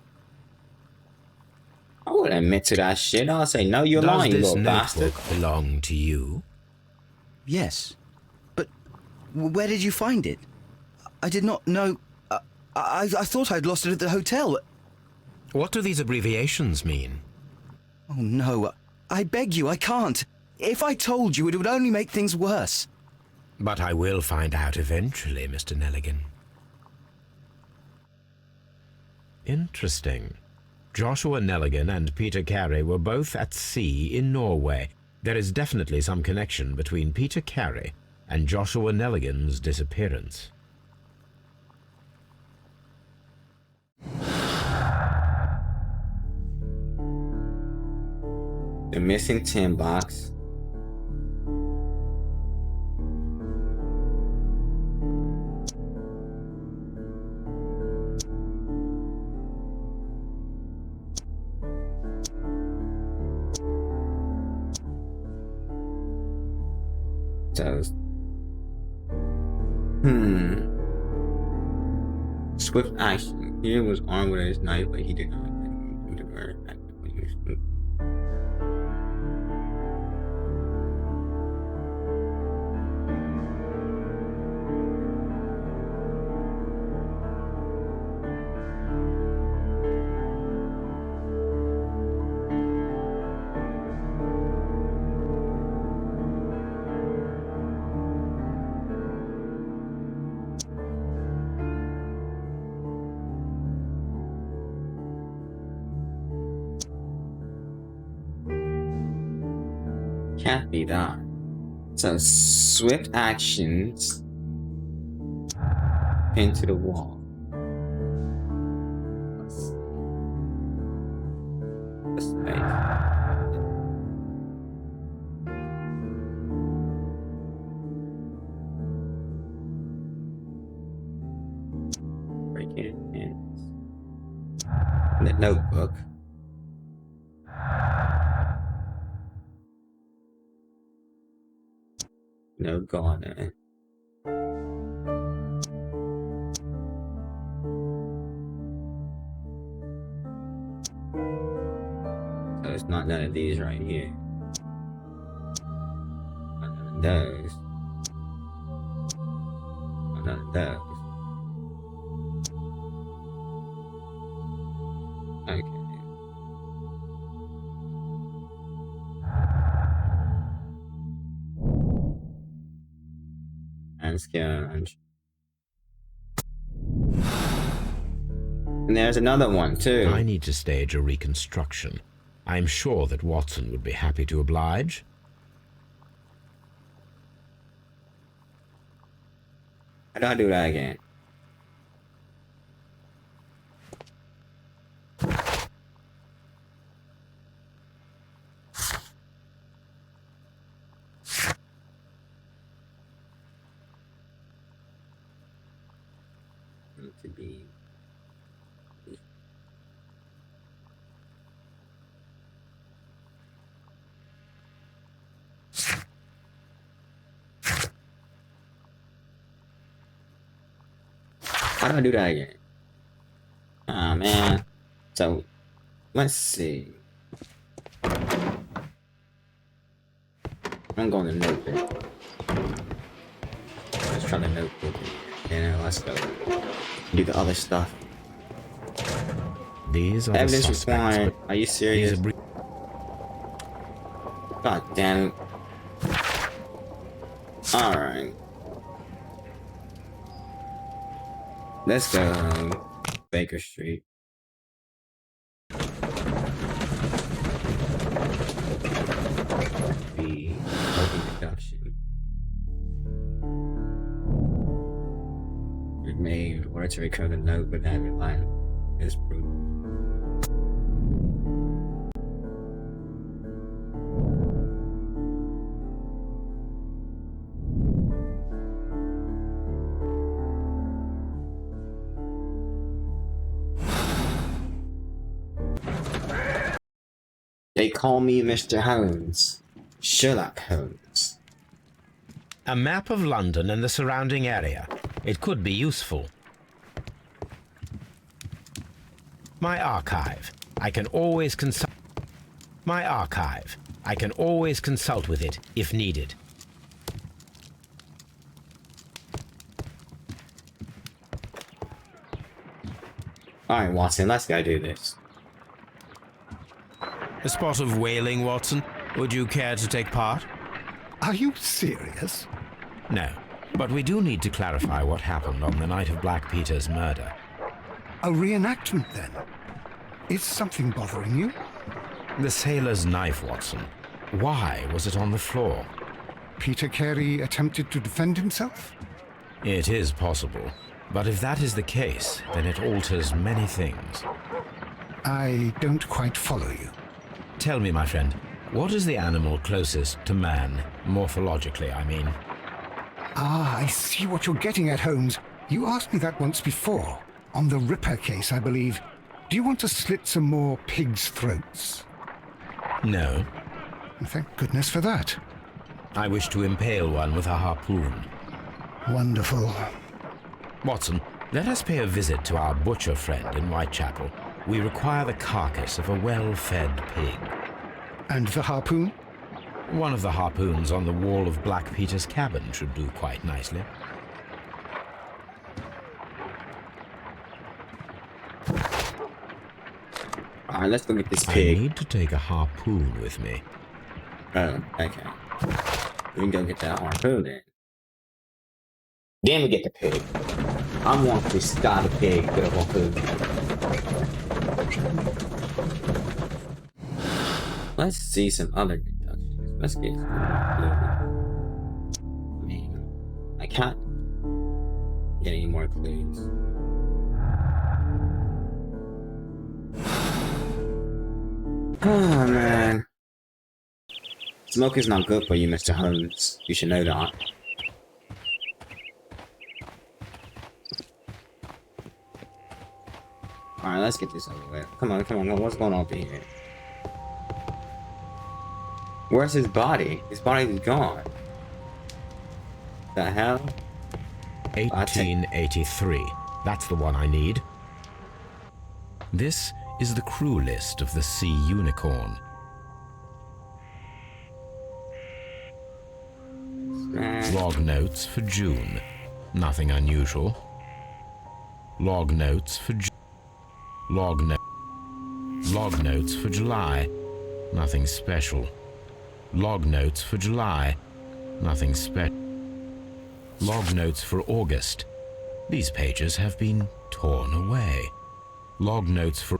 I wouldn't admit to that shit. I'll say, no, you're lying, Does this little bastard. notebook belong to you? Yes. But where did you find it? I did not know... I thought I'd lost it at the hotel. What do these abbreviations mean? Oh, no. I beg you, I can't. If I told you, it would only make things worse. But I will find out eventually, Mr. Nelligan. Interesting. Joshua Nelligan and Peter Carey were both at sea in Norway. There is definitely some connection between Peter Carey and Joshua Nelligan's disappearance. The missing tin box. So, swift action. He was armed with his knife, but he did not do the murder actively use. Can't be that. So swift actions into the wall. Break it in. The notebook. No gone. So it's not none of these right here. Not none of those. Not none of those. Okay. And scourge. And there's another one too. I need to stage a reconstruction. I'm sure that Watson would be happy to oblige. How do I do that again? To be how do I do that again? Ah, man. So let's see. I'm going to notebook. Let's try the notebook. Let's go. Do the other stuff. These are Evidence the suspects, required. but Are you serious? God damn it. Alright. Let's go. Baker Street. The open deduction. Made in order to recover the note but have relied on is proof. They call me Mr. Holmes. Sherlock Holmes. a map of London and the surrounding area. It could be useful. My archive. I can always consult. My archive. I can always consult with it if needed. Alright, Watson, let's go do this. A spot of whaling, Watson. Would you care to take part? Are you serious? No, but we do need to clarify what happened on the night of Black Peter's murder. A reenactment, then? Is something bothering you? The sailor's knife, Watson. Why was it on the floor? Peter Carey attempted to defend himself? It is possible. But if that is the case, then it alters many things. I don't quite follow you. Tell me, my friend, what is the animal closest to man, morphologically, I mean? Ah, I see what you're getting at, Holmes. You asked me that once before. On the Ripper case, I believe. Do you want to slit some more pigs' throats? No. Thank goodness for that. I wish to impale one with a harpoon. Wonderful. Watson, let us pay a visit to our butcher friend in Whitechapel. We require the carcass of a well-fed pig. And the harpoon? One of the harpoons on the wall of Black Peter's cabin should do quite nicely. Alright, let's go get this I pig. need to take a harpoon with me. Oh, okay. We can go get that harpoon then. Then we get the pig. I want this guy the pig with a harpoon. Let's see some other deductions. Let's get man, I can't get any more clues. Oh man. Smoke is not good for you, Mr. Holmes. You should know that. Alright, let's get this over with. Come on, come on. What's going on up here? Where's his body? His body is gone. The hell? 1883. That's the one I need. This is the crew list of the Sea Unicorn. Log notes for June. Nothing unusual. Log notes for Log notes for July. Nothing special. Log notes for July. Nothing special. Log notes for August. These pages have been torn away. Log notes for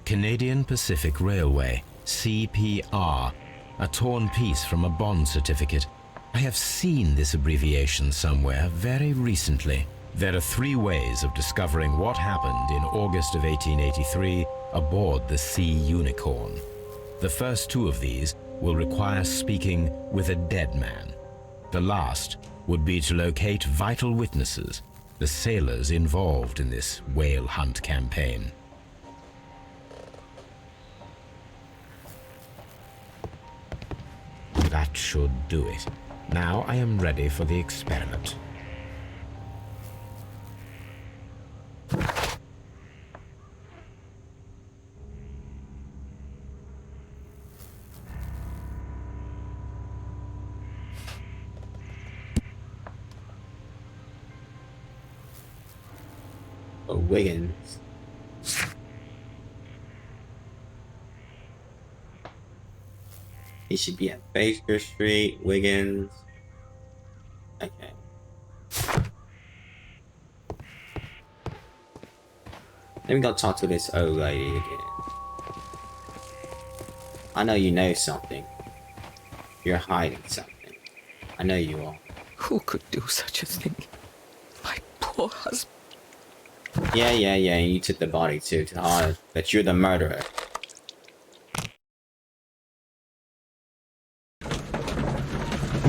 Canadian Pacific Railway, CPR, a torn piece from a bond certificate. I have seen this abbreviation somewhere very recently. There are 3 ways of discovering what happened in August of 1883 aboard the Sea Unicorn. The first 2 of these will require speaking with a dead man. The last would be to locate vital witnesses, the sailors involved in this whale hunt campaign. That should do it. Now I am ready for the experiment. Oh, Wiggins. He should be at Baker Street, Wiggins. Okay. Let me go talk to this old lady again. I know you know something. You're hiding something. I know you are. Who could do such a thing? My poor husband. Yeah, you took the body too to hide that you're the murderer.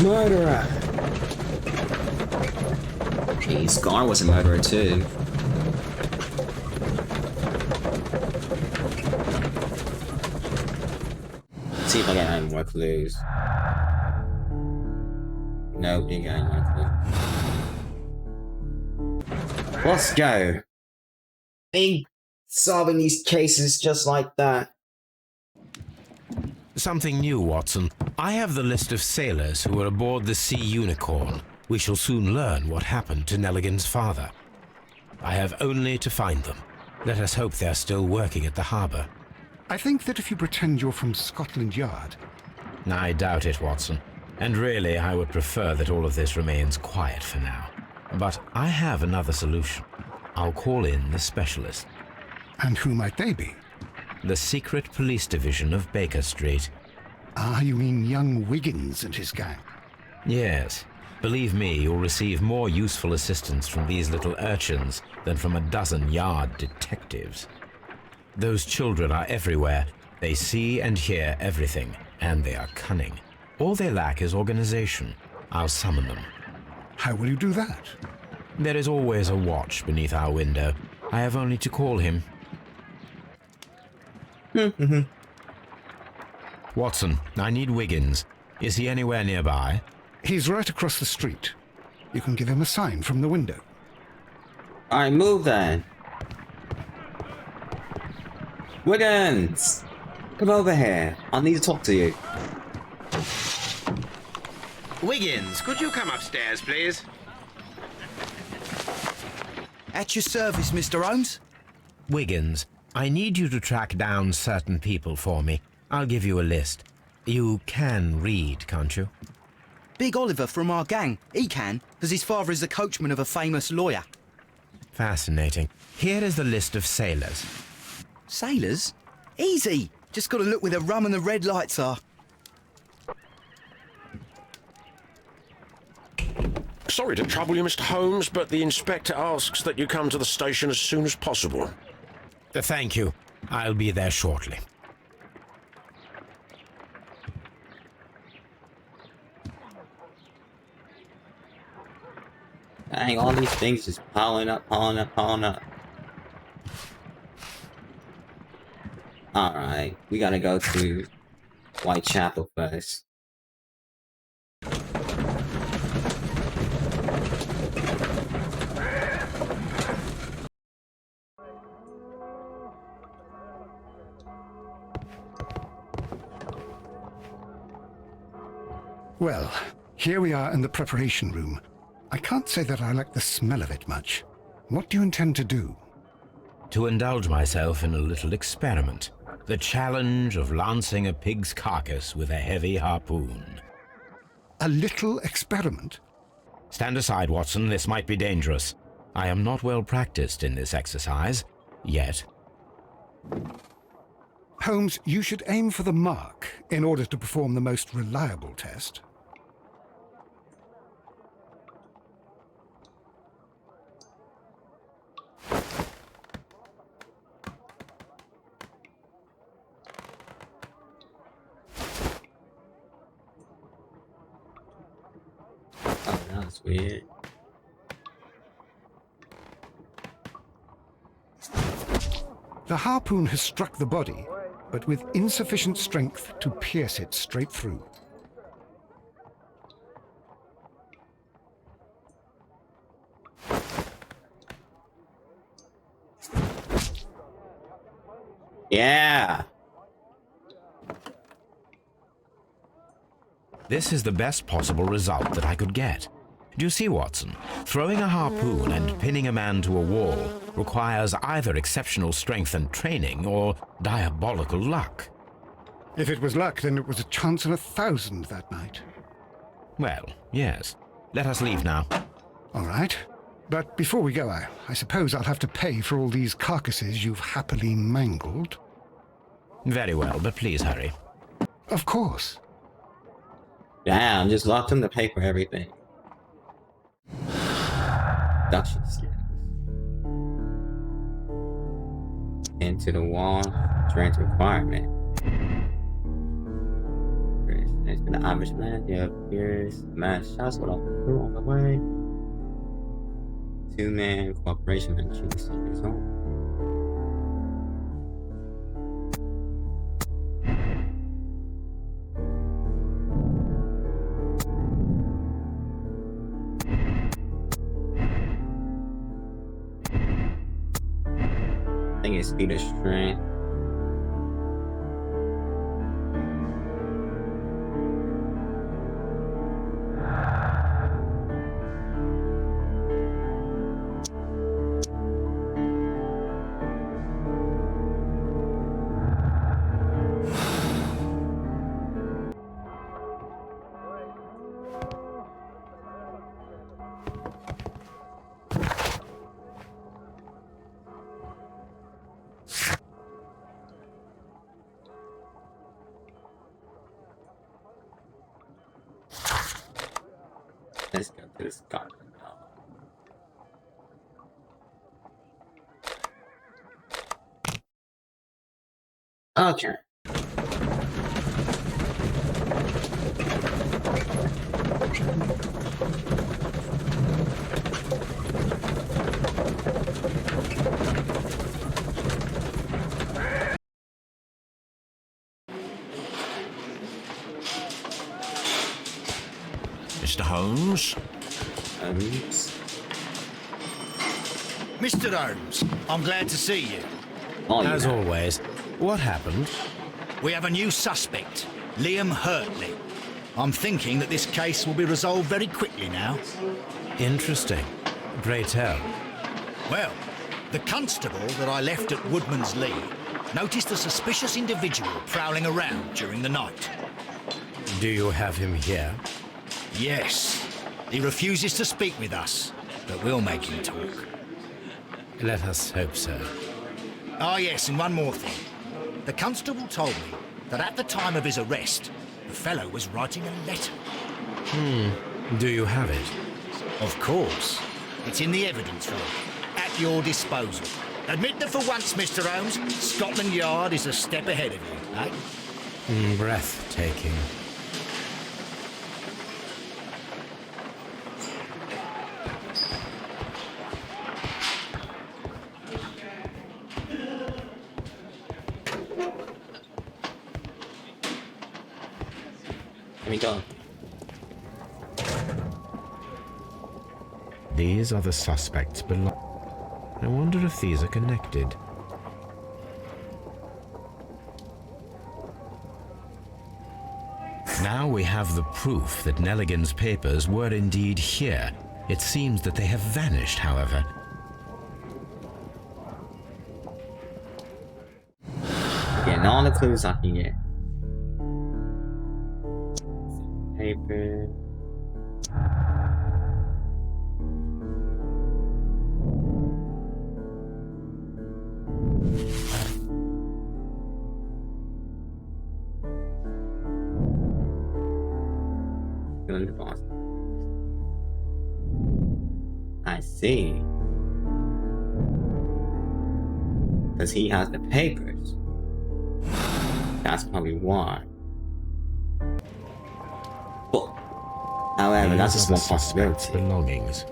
Murderer! Hey, Scar was a murderer too. Let's see if I get any more clues. Nope, didn't get any more clues. Let's go. Ain't solving these cases just like that. Something new, Watson. I have the list of sailors who were aboard the Sea Unicorn. We shall soon learn what happened to Nelligan's father. I have only to find them. Let us hope they're still working at the harbour. I think that if you pretend you're from Scotland Yard... I doubt it, Watson. And really, I would prefer that all of this remains quiet for now. But I have another solution. I'll call in the specialist. And who might they be? The secret police division of Baker Street. Ah, you mean young Wiggins and his gang? Yes. Believe me, you'll receive more useful assistance from these little urchins than from a dozen yard detectives. Those children are everywhere. They see and hear everything, and they are cunning. All they lack is organization. I'll summon them. How will you do that? There is always a watch beneath our window. I have only to call him. Watson, I need Wiggins. Is he anywhere nearby? He's right across the street. You can give him a sign from the window. Alright, move then. Wiggins! Come over here. I need to talk to you. Wiggins, could you come upstairs, please? At your service, Mr. Holmes. Wiggins, I need you to track down certain people for me. I'll give you a list. You can read, can't you? Big Oliver from our gang. He can, because his father is the coachman of a famous lawyer. Fascinating. Here is the list of sailors. Sailors? Easy. Just got to look where the rum and the red lights are. Sorry to trouble you, Mr. Holmes, but the inspector asks that you come to the station as soon as possible. Thank you. I'll be there shortly. Dang, all these things just piling up, piling up, piling up. Alright, we gotta go to Whitechapel first. Well, here we are in the preparation room. I can't say that I like the smell of it much. What do you intend to do? To indulge myself in a little experiment. The challenge of lancing a pig's carcass with a heavy harpoon. A little experiment? Stand aside, Watson. This might be dangerous. I am not well practiced in this exercise. Yet. Holmes, you should aim for the mark in order to perform the most reliable test. Oh, that was weird. The harpoon has struck the body, but with insufficient strength to pierce it straight through. Yeah! This is the best possible result that I could get. Do you see, Watson? Throwing a harpoon and pinning a man to a wall requires either exceptional strength and training or diabolical luck. If it was luck, then it was a chance in 1,000 that night. Well, yes. Let us leave now. All right. But before we go, I suppose I'll have to pay for all these carcasses you've happily mangled. Very well, but please hurry. Of course. Damn, just locked him to pay for everything. Duction skills. Into the wall, strength requirement. It's been the average man, yeah, appears, mass shots with all crew on the way. 2-man cooperation and choose his own. I think it's speed of strength. Let's go to this garden. Okay. Mr. Holmes? Holmes. Mr. Holmes, I'm glad to see you. Oh, As yeah. always, what happened? We have a new suspect, Liam Hurtley. I'm thinking that this case will be resolved very quickly now. Interesting. Pray tell. Well, the constable that I left at Woodman's Lee noticed a suspicious individual prowling around during the night. Do you have him here? Yes, he refuses to speak with us, but we'll make him talk. Let us hope so. Ah, yes, and one more thing. The constable told me that at the time of his arrest, the fellow was writing a letter. Do you have it? Of course. It's in the evidence room, at your disposal. Admit that for once, Mr. Holmes, Scotland Yard is a step ahead of you, eh? Breathtaking. Here we go. These are the suspects below. I wonder if these are connected. Now we have the proof that Nelligan's papers were indeed here. It seems that they have vanished, however. Getting all the clues I can get. Paper. Going to Boston. I see. Because he has the papers. That's probably why. But, however, that's These just are one the suspects' possibility. belongings.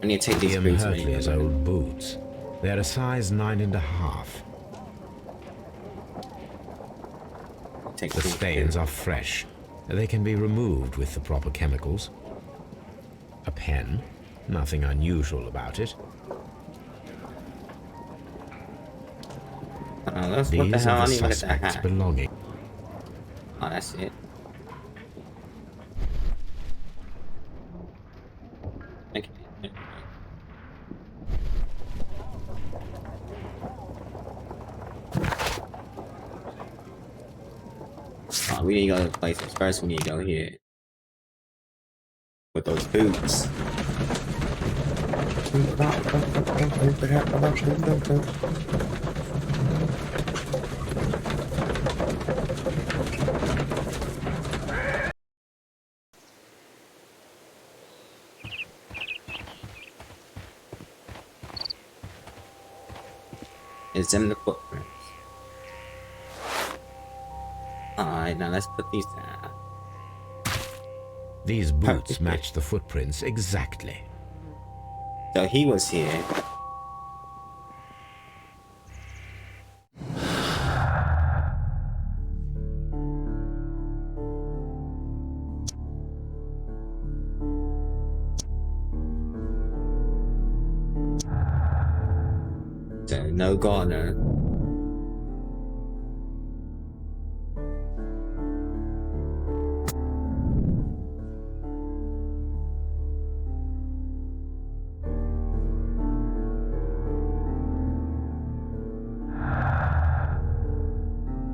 I need to take these Liam boots Hurtley's away. old boots. They're a size 9.5. Take The these stains are fresh. They can be removed with the proper chemicals. A pen. Nothing unusual about it. What the These hell? are I the didn't even get that suspects' hat. belongings. Oh, that's it. Okay. Oh, we need to go to places. First, we need to go here. With those boots. Examine the footprints. Alright, now let's put these down. These boots Perfect. match the footprints exactly. So he was here. So no Garner.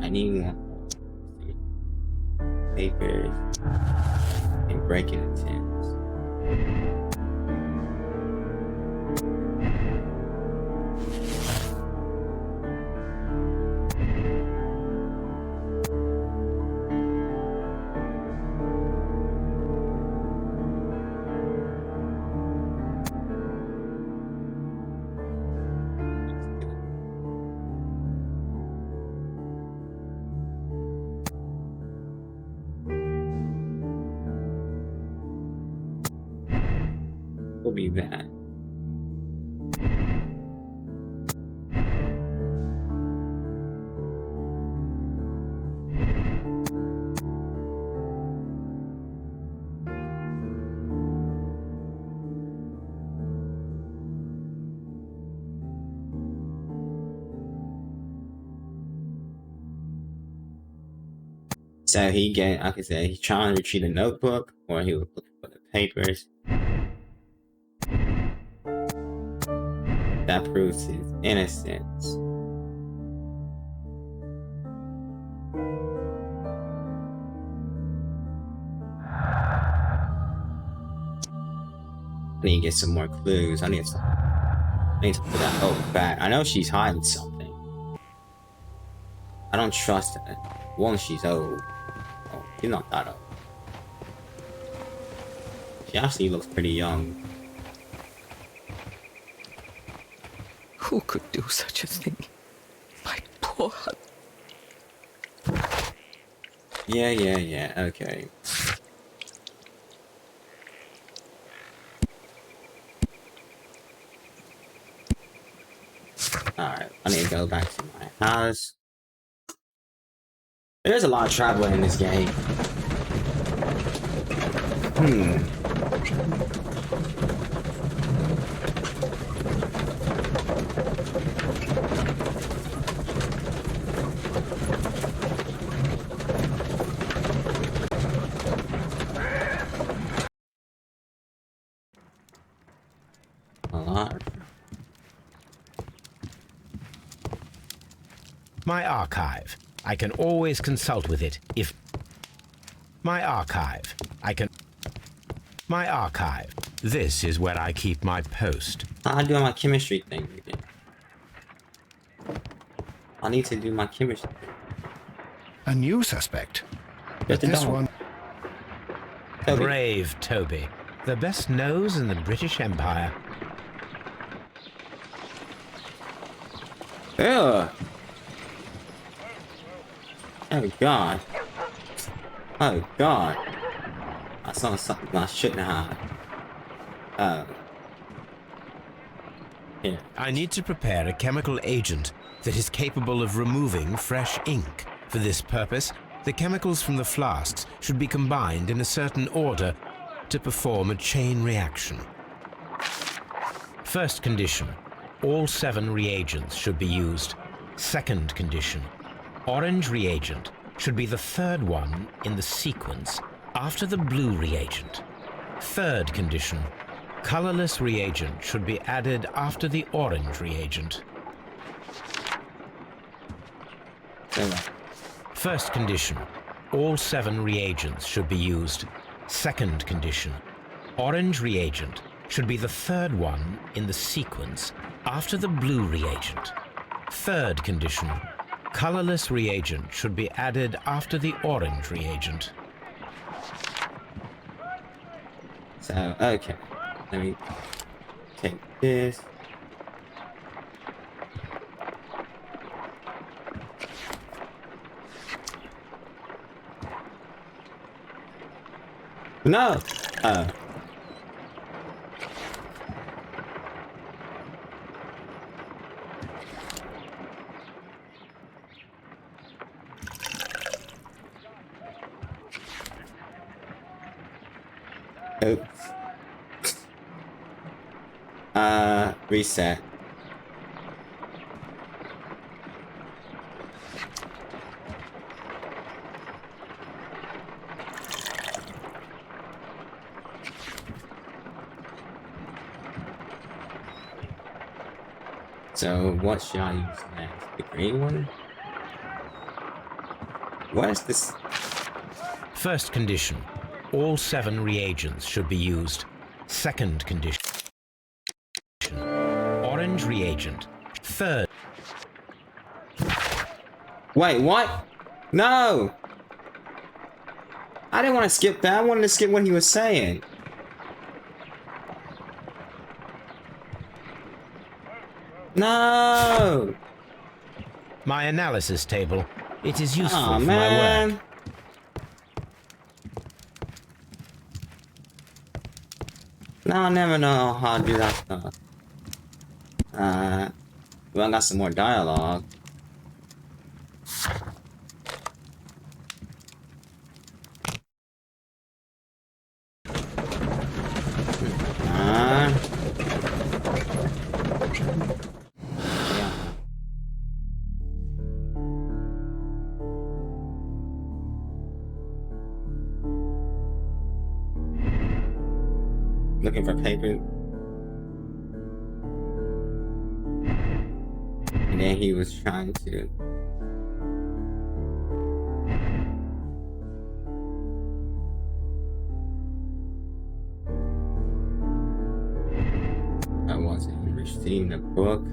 I need more papers and breaking attempts. Will be that. So I could say he's trying to retrieve a notebook, or he was looking for the papers. That proves his innocence. I need to get some more clues. I need to put that oak back. I know she's hiding something. I don't trust her. One, she's old. Oh, she's not that old. She actually looks pretty young. Who could do such a thing? My poor husband. Yeah, okay. Alright, I need to go back to my house. There's a lot of traveling in this game. A lot. My archive. I can always consult with it if... My archive. My archive. This is where I keep my post. I'm doing my chemistry thing again. I need to do my chemistry. A new suspect. But This one. Toby. Brave Toby. The best nose in the British Empire. Ugh. Oh god. Oh god. I saw something I shouldn't have. Oh. Here. I need to prepare a chemical agent that is capable of removing fresh ink. For this purpose, the chemicals from the flasks should be combined in a certain order to perform a chain reaction. First condition, all 7 reagents should be used. Second condition, orange reagent should be the third one in the sequence after the blue reagent. Third condition, colorless reagent should be added after the orange reagent. First condition, all 7 reagents should be used. Second condition, orange reagent should be the third one in the sequence after the blue reagent. Third condition, colorless reagent should be added after the orange reagent. So, okay. Let me take this. No! Oh. Oops. Reset. So, what should I use next? The green one? What is this? First condition, all 7 reagents should be used. Second condition, orange reagent. Third. Wait, what? No! I didn't want to skip that. I wanted to skip what he was saying. No! My analysis table. It is useful Aw, for man. my work. No, I never know how to do that stuff. Well, I got some more dialogue. Yeah. looking for paper. And then he was trying to. I wasn't receiving the book.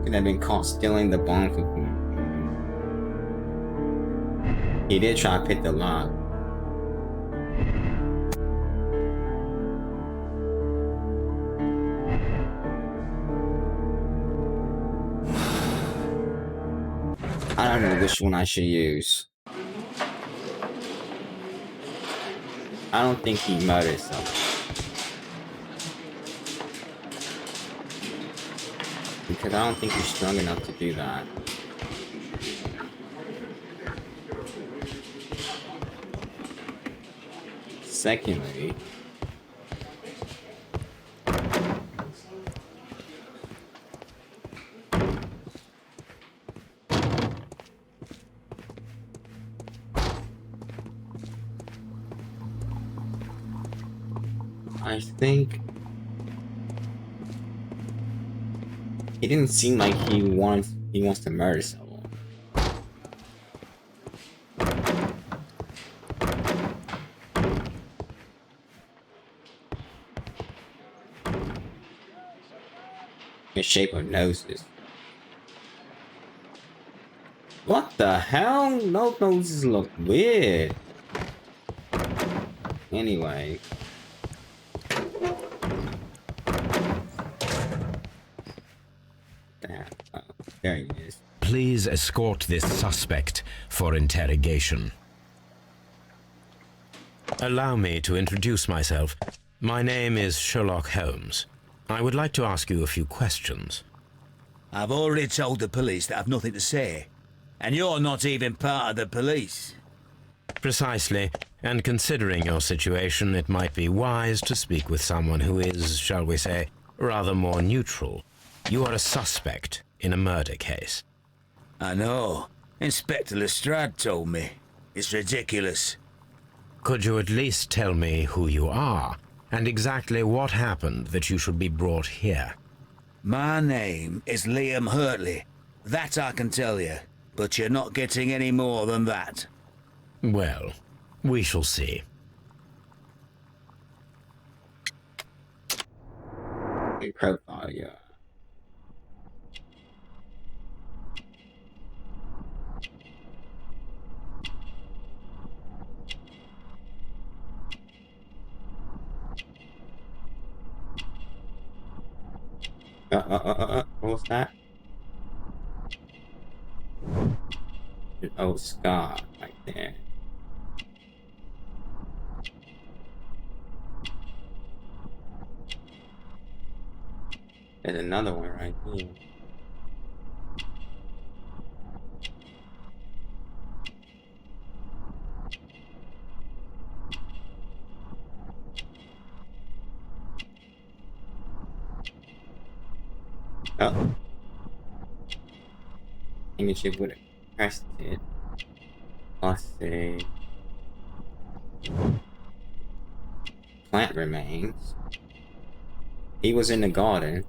Could have been caught stealing the bond from him. He did try to pick the lock. I don't know which one I should use. I don't think he murdered someone. Because I don't think he's strong enough to do that. Secondly, I think he didn't seem like he wants to murder someone. The shape of noses. What the hell? Those noses look weird. Anyway. Oh, there he is. Please escort this suspect for interrogation. Allow me to introduce myself. My name is Sherlock Holmes. I would like to ask you a few questions. I've already told the police that I've nothing to say. And you're not even part of the police. Precisely, and considering your situation, it might be wise to speak with someone who is, shall we say, rather more neutral. You are a suspect in a murder case. I know. Inspector Lestrade told me. It's ridiculous. Could you at least tell me who you are, and exactly what happened that you should be brought here? My name is Liam Hurtley. That I can tell you, but you're not getting any more than that. Well, we shall see. Profile, yeah. What was that? Oh, scar right there. There's another one right here. Oh. Fingertip would have pressed it. Let's see. Plant remains. He was in the garden.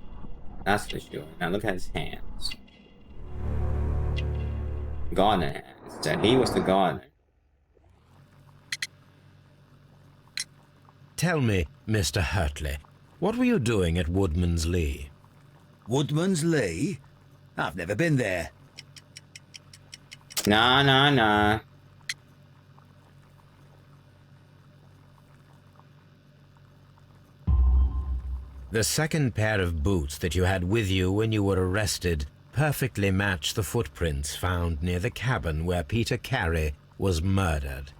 That's for sure. Now look at his hands. Gardener hands. So he was the gardener. Tell me, Mr. Hurtley, what were you doing at Woodman's Lee? Woodman's Lee? I've never been there. Nah. The second pair of boots that you had with you when you were arrested perfectly match the footprints found near the cabin where Peter Carey was murdered.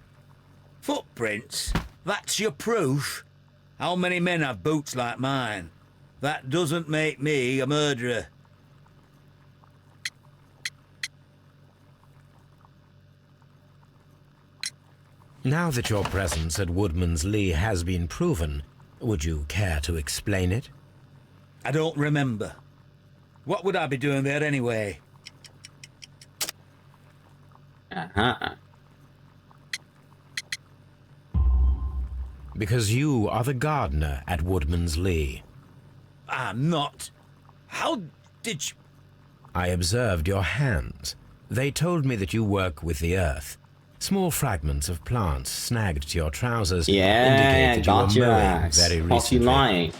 Footprints? That's your proof? How many men have boots like mine? That doesn't make me a murderer. Now that your presence at Woodman's Lee has been proven, would you care to explain it? I don't remember. What would I be doing there anyway? Uh-huh. Because you are the gardener at Woodman's Lee. I'm not. How did you... I observed your hands. They told me that you work with the earth. Small fragments of plants snagged to your trousers Yeah, indicate that you got were your mowing ass. very What's you recently. lying?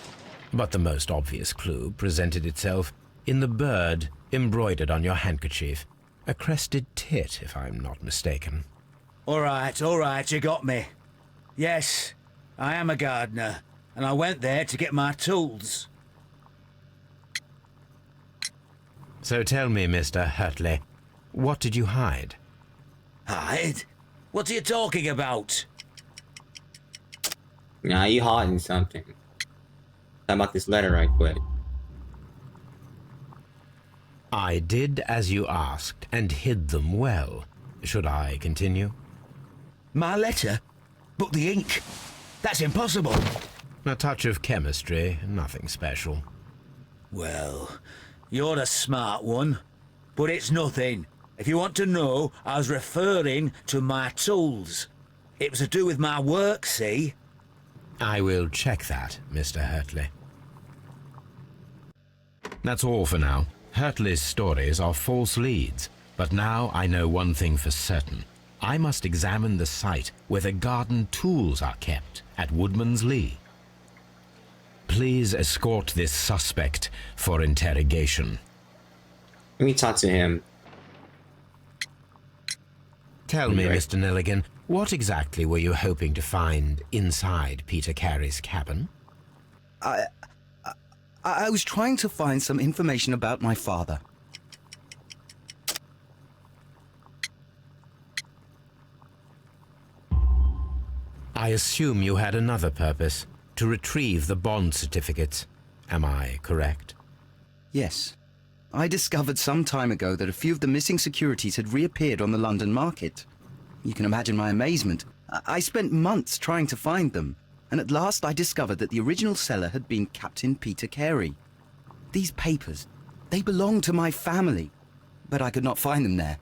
But the most obvious clue presented itself in the bird embroidered on your handkerchief. A crested tit, if I'm not mistaken. All right, you got me. Yes, I am a gardener, and I went there to get my tools. So tell me, Mr. Hurtley, what did you hide? Hide? What are you talking about? Nah, you hiding something. Talk about this letter right quick. I did as you asked, and hid them well. Should I continue? My letter? But the ink? That's impossible. A touch of chemistry, nothing special. Well, you're a smart one, but it's nothing. If you want to know, I was referring to my tools. It was to do with my work, see? I will check that, Mr. Hurtley. That's all for now. Hurtley's stories are false leads, but now I know one thing for certain. I must examine the site where the garden tools are kept at Woodman's Lee. Please escort this suspect for interrogation. Let me talk to him. Tell me, Mr. Nelligan, what exactly were you hoping to find inside Peter Carey's cabin? I was trying to find some information about my father. I assume you had another purpose, to retrieve the bond certificates. Am I correct? Yes. I discovered some time ago that a few of the missing securities had reappeared on the London market. You can imagine my amazement. I spent months trying to find them, and at last I discovered that the original seller had been Captain Peter Carey. These papers, they belong to my family, but I could not find them there.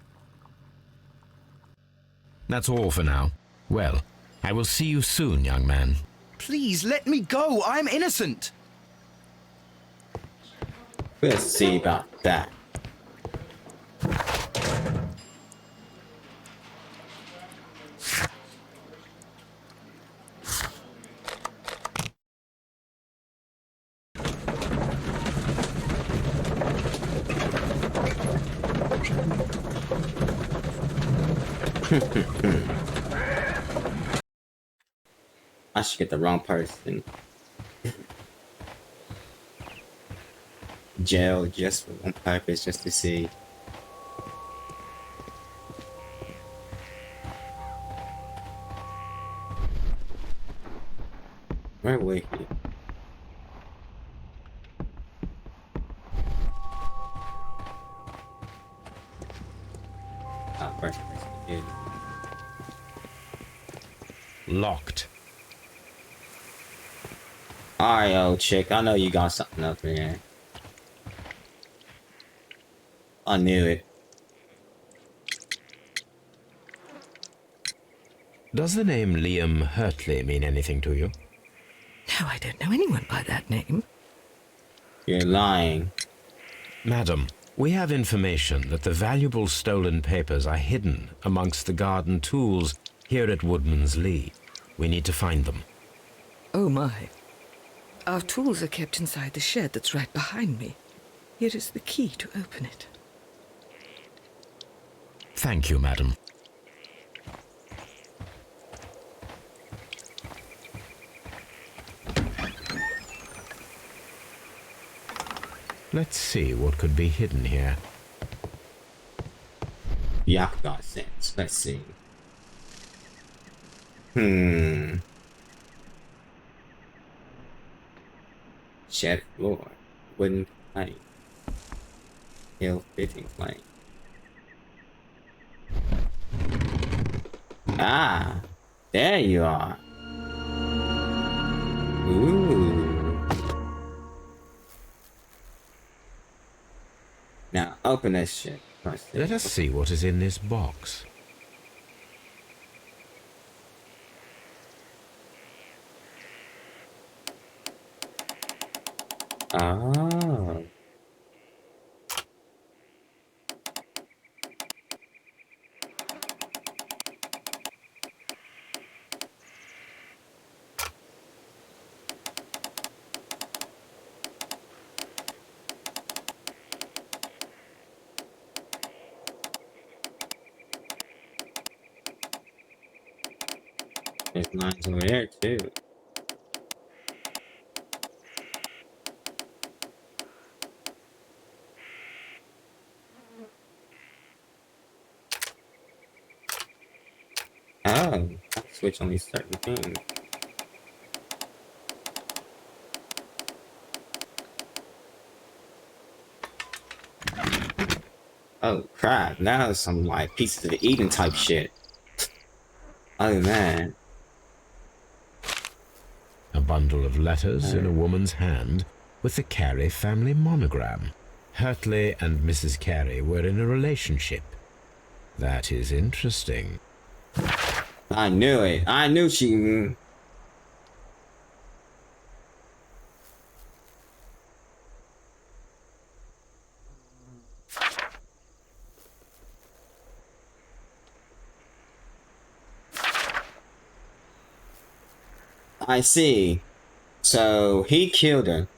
That's all for now. Well, I will see you soon, young man. Please, let me go! I'm innocent! We'll see about that. I should get the wrong person. Jail just for one purpose, just to see. Where were we? First person. Locked. Alright, old chick, I know you got something up there. I knew it. Does the name Liam Hurtley mean anything to you? No, I don't know anyone by that name. You're lying. Madam, we have information that the valuable stolen papers are hidden amongst the garden tools here at Woodman's Lee. We need to find them. Oh my. Our tools are kept inside the shed that's right behind me. Here is the key to open it. Thank you, madam. Let's see what could be hidden here. Yeah, got sense. Let's see. Shed floor. Wooden plank. Hill fitting plank. Ah, there you are. Ooh. Now open this shit. Let us see what is in this box. Oh. There's lines over there too. Oh, I can switch only certain things. Oh crap, now some like pieces of eating type shit. Oh man. A bundle of letters in a woman's hand with the Carey family monogram. Hurtley and Mrs. Carey were in a relationship. That is interesting. I knew it. I knew she... I see. So he killed her.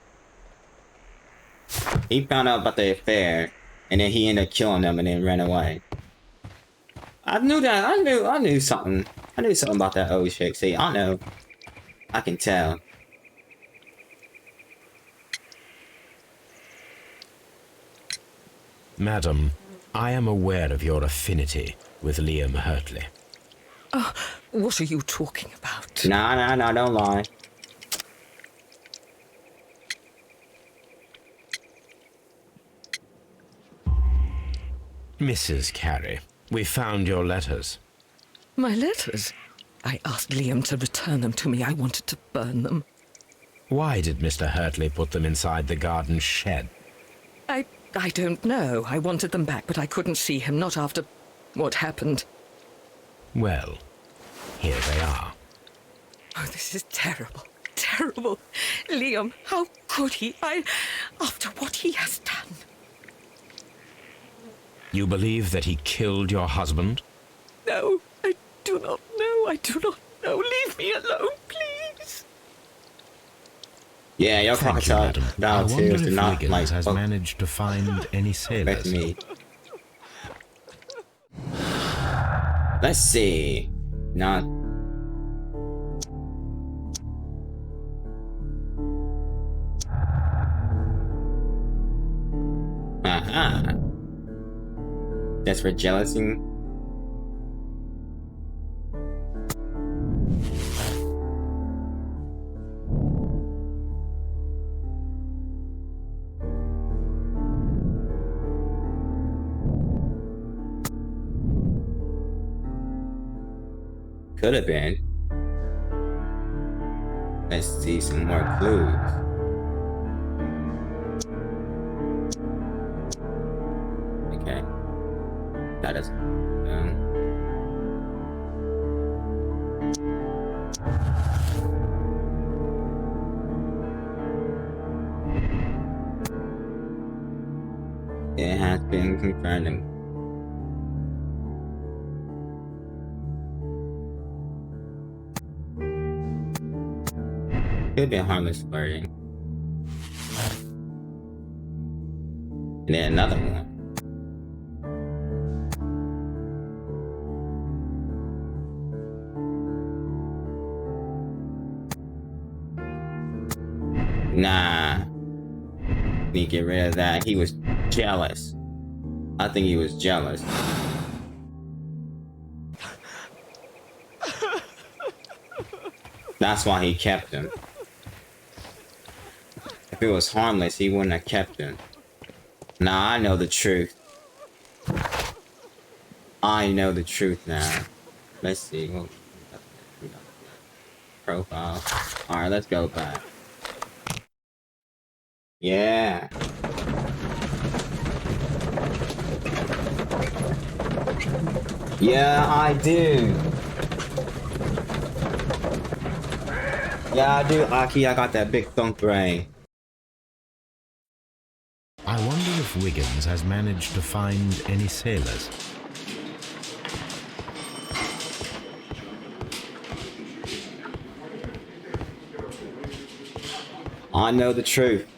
He found out about the affair, and then he ended up killing them and then ran away. I knew that. I knew something. I knew something about that old chick. See, I know. I can tell. Madam, I am aware of your affinity with Liam Hurtley. Oh, what are you talking about? Nah, don't lie. Mrs. Carey, we found your letters. My letters? I asked Liam to return them to me. I wanted to burn them. Why did Mr. Hurtley put them inside the garden shed? I don't know. I wanted them back, but I couldn't see him, not after what happened. Well, here they are. Oh, this is terrible. Terrible. Liam, how could he? After what he has done. You believe that he killed your husband? No, I do not know. I do not know. Leave me alone, please. Yeah, your Thank you, crocodile madam. I down wonder tears if did not Wiggins like has managed to find any sailors. me. Let's see. Not. Aha. That's for jealousy. Could have been. Let's see some more clues. Okay. That is. It has been confirmed. Could be harmless flirting. And then another one. Nah. Need to get rid of that. He was jealous. I think he was jealous. That's why he kept him. If it was harmless, he wouldn't have kept him. Now I know the truth. I know the truth now. Let's see. Well, profile. Alright, let's go back. Yeah. Yeah, I do. Yeah, I do, Aki. I got that big thump brain. if Wiggins has managed to find any sailors. I know the truth.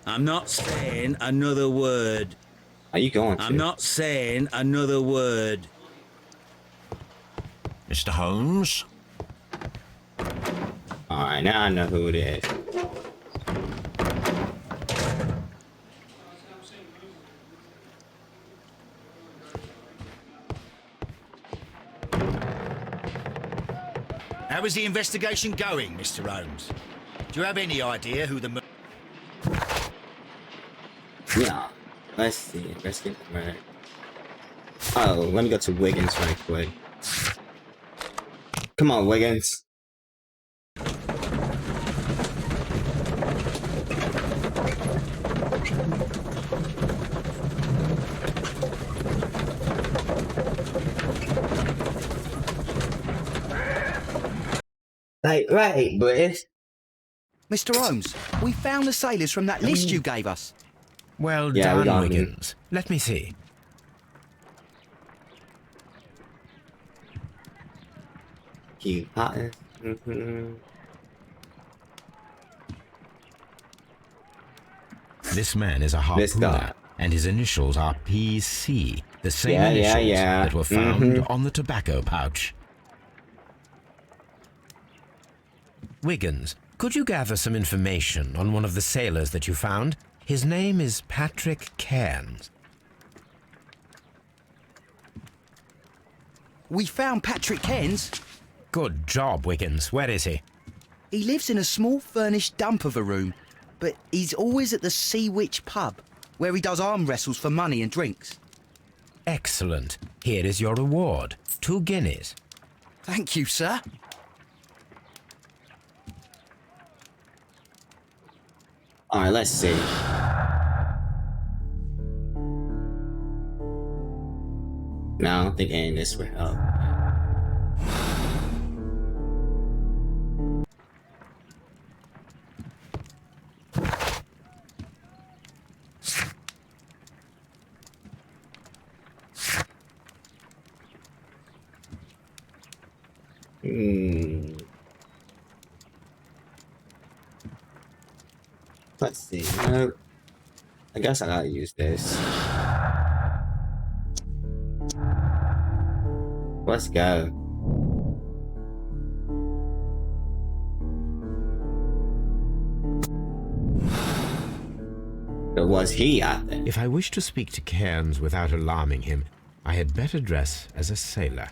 I'm not saying another word. Are you going to? I'm not saying another word. Mr. Holmes? Alright, now I know who it is. How is the investigation going, Mr. Holmes? Do you have any idea who the... Yeah. Let's see. Let's get right. Oh, let me go to Wiggins right quick. Come on, Wiggins. Right, British. Mr. Holmes, we found the sailors from that list you gave us. Well Yeah, we done, got Wiggins. Let me see. Keep hot. Mm-hmm. This man is a This guy. harpooner, and his initials are PC, the same Yeah, initials yeah. that were found Mhm. on the tobacco pouch. Wiggins, could you gather some information on one of the sailors that you found? His name is Patrick Cairns. We found Patrick Cairns. Good job, Wiggins. Where is he? He lives in a small furnished dump of a room, but he's always at the Sea Witch pub, where he does arm wrestles for money and drinks. Excellent. Here is your reward. 2 guineas. Thank you, sir. Alright, let's see. No, I don't think any of this would help. Let's see. No. I guess I gotta use this. Let's go. But was he out there? If I wish to speak to Cairns without alarming him, I had better dress as a sailor.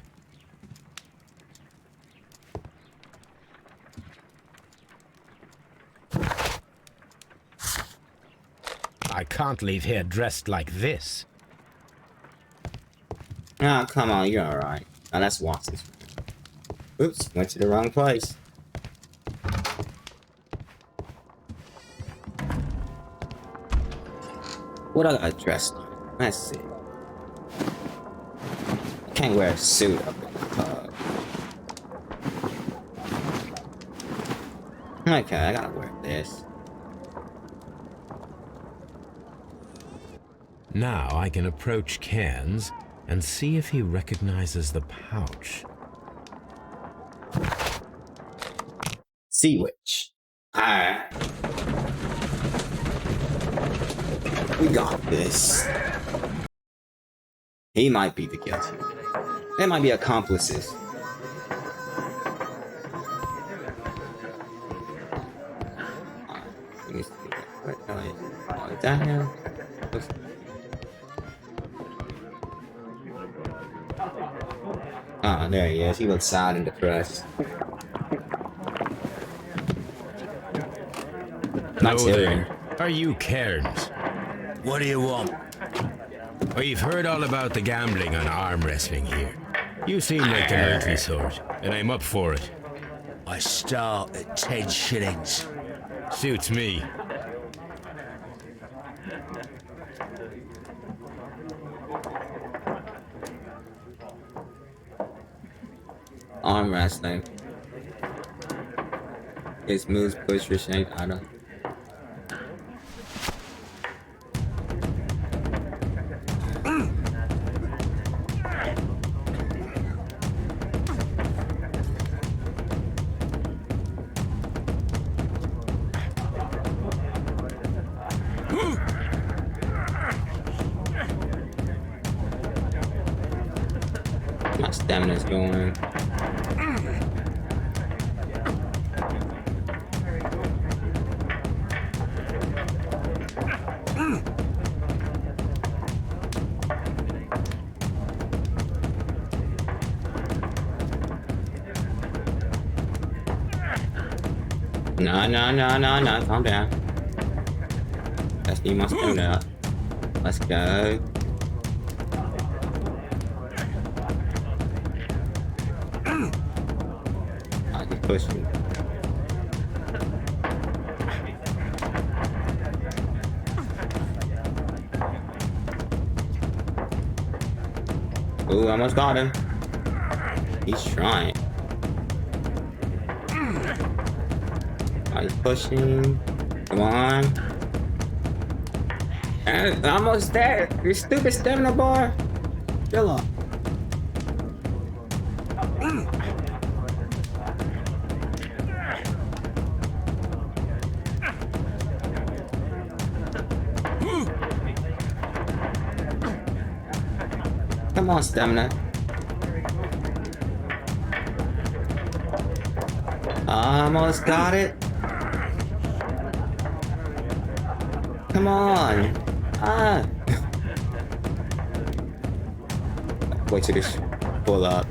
I can't leave here dressed like this. Oh, come on, you're alright. Now let's watch this. Oops, went to the wrong place. What I got dressed like? Let's see. I can't wear a suit up in the pub. Okay, I gotta wear this. Now I can approach Cairns and see if he recognizes the pouch. Sea Witch. Alright. We got this. He might be the guilty. They might be accomplices. Let me see. Oh, is that him? Ah, there he is. He looks sad and depressed. That's Hello him. there. Are you Cairns? What do you want? We've heard all about the gambling and arm wrestling here. You seem like the likely sort, and I'm up for it. I start at 10 shillings. Suits me. Arm wrestling. His moves push your shank out of. My stamina's going. No, calm down. Let's need my stamina up. Let's go. I keep pushing. Ooh, almost got him. He's trying. He's pushing. Come on. And almost there. You stupid stamina bar. Chill up. Come on, stamina. Almost got it. Come on. Ah. Wait till this pull up.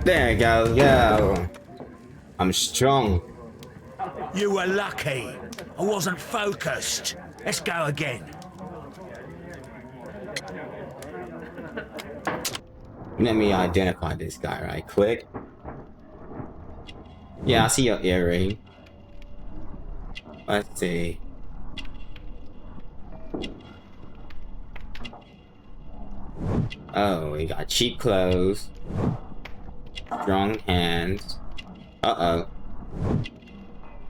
There you go, yo. I'm strong. You were lucky. I wasn't focused. Let's go again. Let me identify this guy right quick. Yeah, I see your earring. Let's see. Oh, we got cheap clothes. Strong hands. Uh-oh.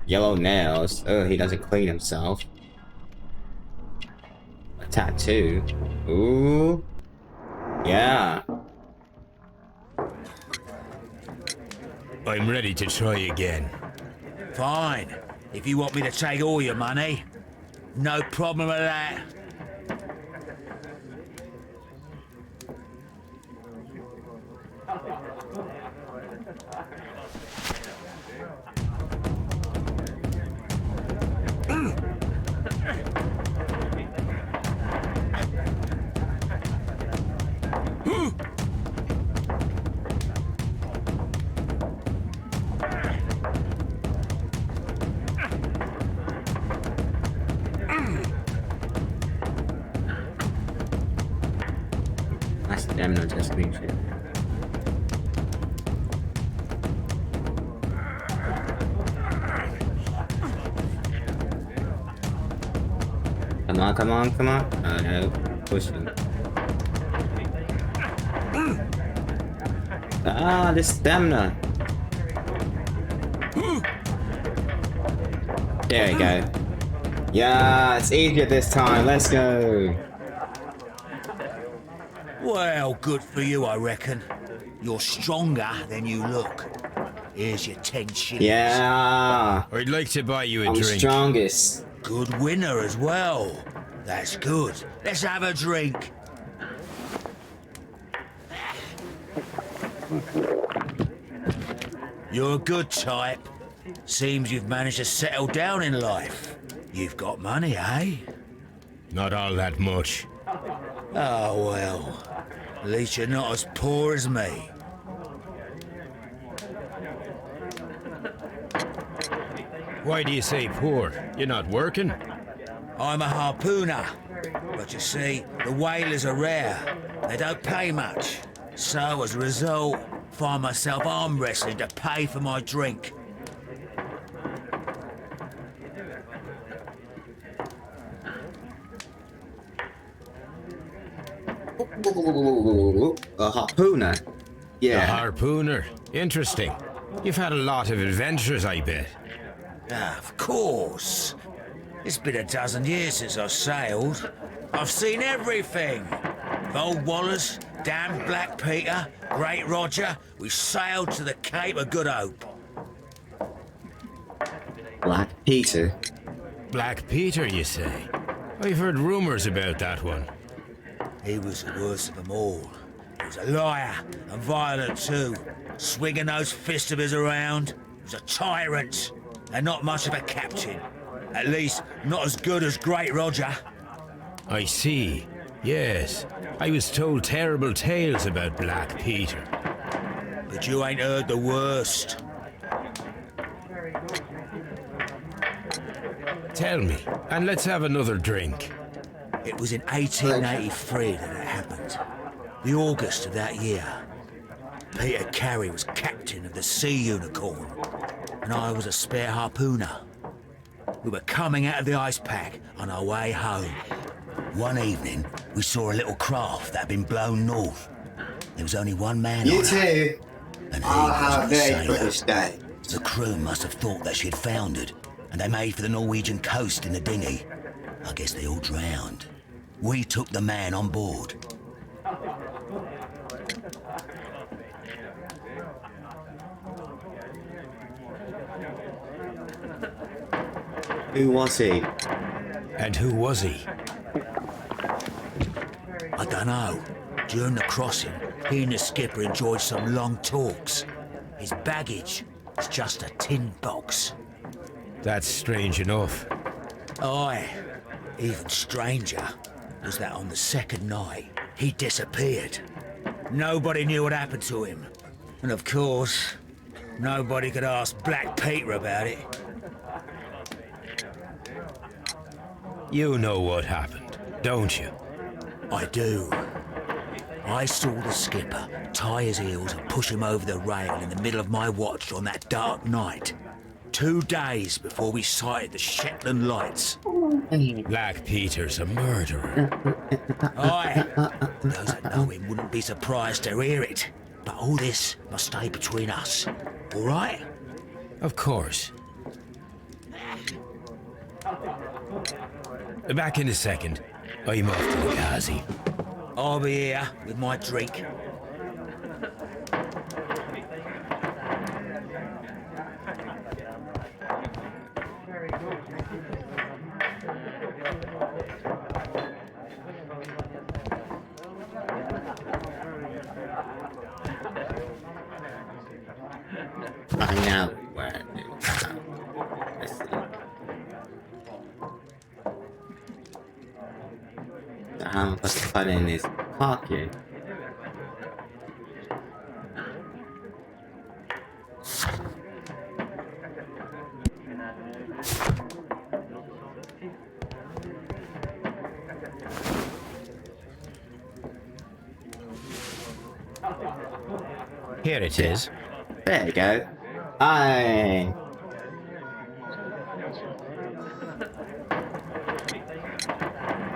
Yellow nails. Oh, he doesn't clean himself. A tattoo. Ooh. Yeah. I'm ready to try again. Fine. If you want me to take all your money, no problem with that. My stamina just being shit. Come on, come on, come on. Oh no, pushing. Ah, this stamina. There we go. Yeah, it's easier this time. Let's go. Well, good for you, I reckon. You're stronger than you look. Here's your 10 shillings. Yeah. I'd like to buy you a I'm drink. strongest. Good winner as well. That's good. Let's have a drink. You're a good type. Seems you've managed to settle down in life. You've got money, eh? Not all that much. Oh, well. At least you're not as poor as me. Why do you say poor? You're not working? I'm a harpooner. But you see, the whalers are rare. They don't pay much. So, as a result, find myself arm wrestling to pay for my drink. A harpooner. A Yeah. harpooner. Interesting. You've had a lot of adventures, I bet. Of course. It's been a dozen years since I sailed. I've seen everything. Old Wallace, damned Black Peter, Great Roger. We sailed to the Cape of Good Hope. Black Peter. Black Peter, you say? I've heard rumors about that one. He was the worst of them all. He was a liar and violent too, swinging those fists of his around. He was a tyrant and not much of a captain. At least, not as good as Great Roger. I see. Yes. I was told terrible tales about Black Peter. But you ain't heard the worst. Tell me, and let's have another drink. It was in 1883 that it happened. The August of that year. Peter Carey was captain of the Sea Unicorn, and I was a spare harpooner. We were coming out of the ice pack on our way home. One evening, we saw a little craft that had been blown north. There was only one man You on too. it, and he I'll have a wasn't a very sailor. British day. The crew must have thought that she had foundered, and they made for the Norwegian coast in the dinghy. I guess they all drowned. We took the man on board. Who was he? And who was he? I don't know. During the crossing, he and the skipper enjoyed some long talks. His baggage was just a tin box. That's strange enough. Aye, even stranger was that on the second night, he disappeared. Nobody knew what happened to him. And of course, nobody could ask Black Peter about it. You know what happened, don't you? I do. I saw the skipper tie his heels and push him over the rail in the middle of my watch on that dark night. 2 days before we sighted the Shetland lights. Black Peter's a murderer. Aye. Those that know him wouldn't be surprised to hear it. But all this must stay between us. All right? Of course. Back in a second. I'm off to the Ghazi. I'll be here with my drink. Find out where. Let's see. I'm supposed to put it in his pocket. Here it is. There you go. Aye.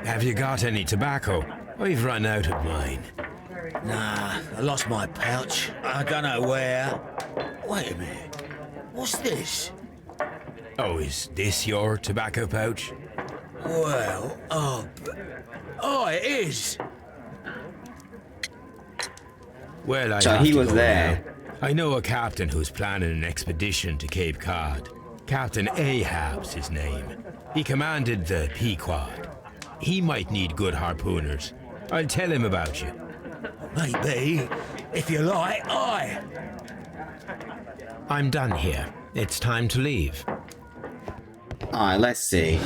Have you got any tobacco? I've run out of mine. Nah, I lost my pouch. I don't know where. Wait a minute. What's this? Oh, is this your tobacco pouch? Well, oh, it is. Well, I So have he to was go there. now. I know a captain who's planning an expedition to Cape Cod. Captain Ahab's his name. He commanded the Pequod. He might need good harpooners. I'll tell him about you. Maybe. If you like, aye. I'm done here. It's time to leave. Alright, let's see.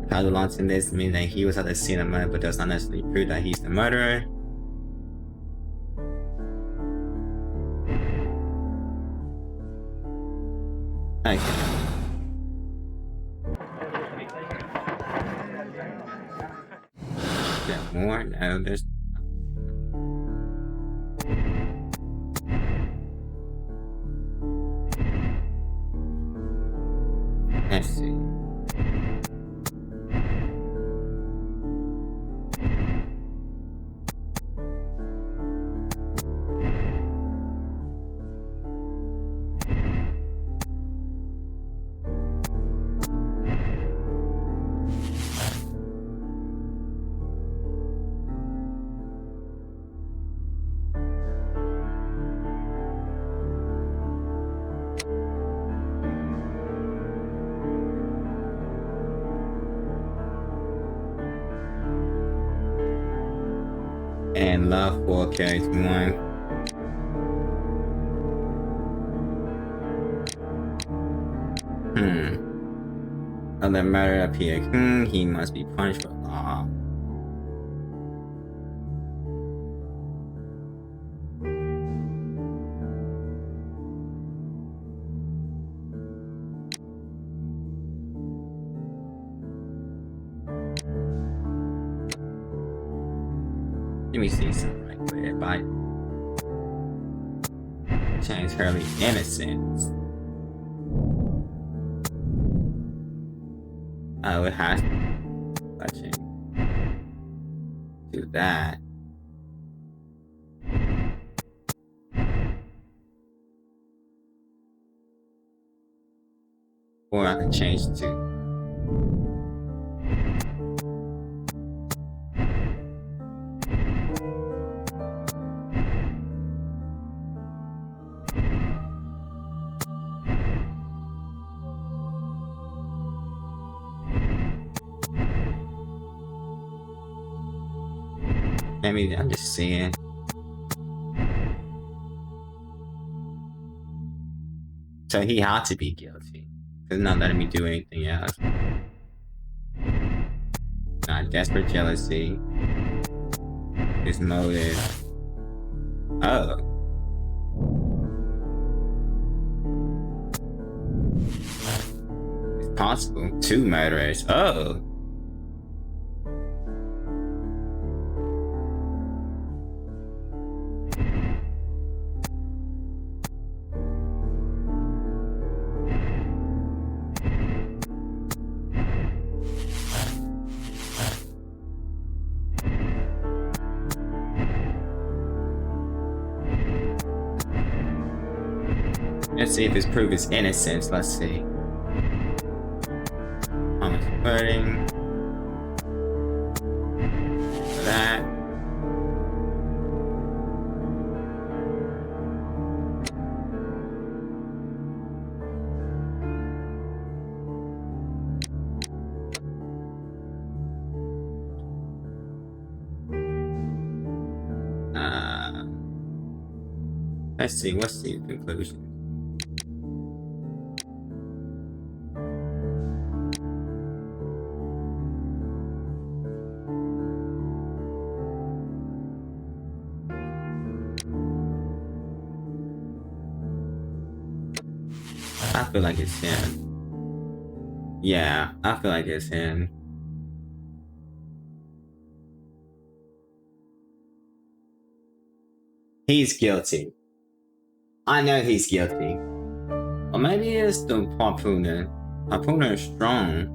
Casual launch in this means that he was at the scene of murder, but does not necessarily prove that he's the murderer. Okay. more? No, there's... Let's see. And love 4K1. Other murder appear. He must be punished for law. Let me see something right there. By James Hurley innocence. Oh, it has to do that. Or I can change to I mean, I'm just seeing. So he had to be guilty. Because not letting me do anything else. Not desperate jealousy. His motive. Oh. It's possible. 2 murderers. Oh. Let's see if it's proof his innocence. Let's see. How much flirting? That. Let's see. What's the conclusion? I feel like it's him. Yeah, I feel like it's him. He's guilty. I know he's guilty. Or maybe it's the Harpooner. Harpooner is strong.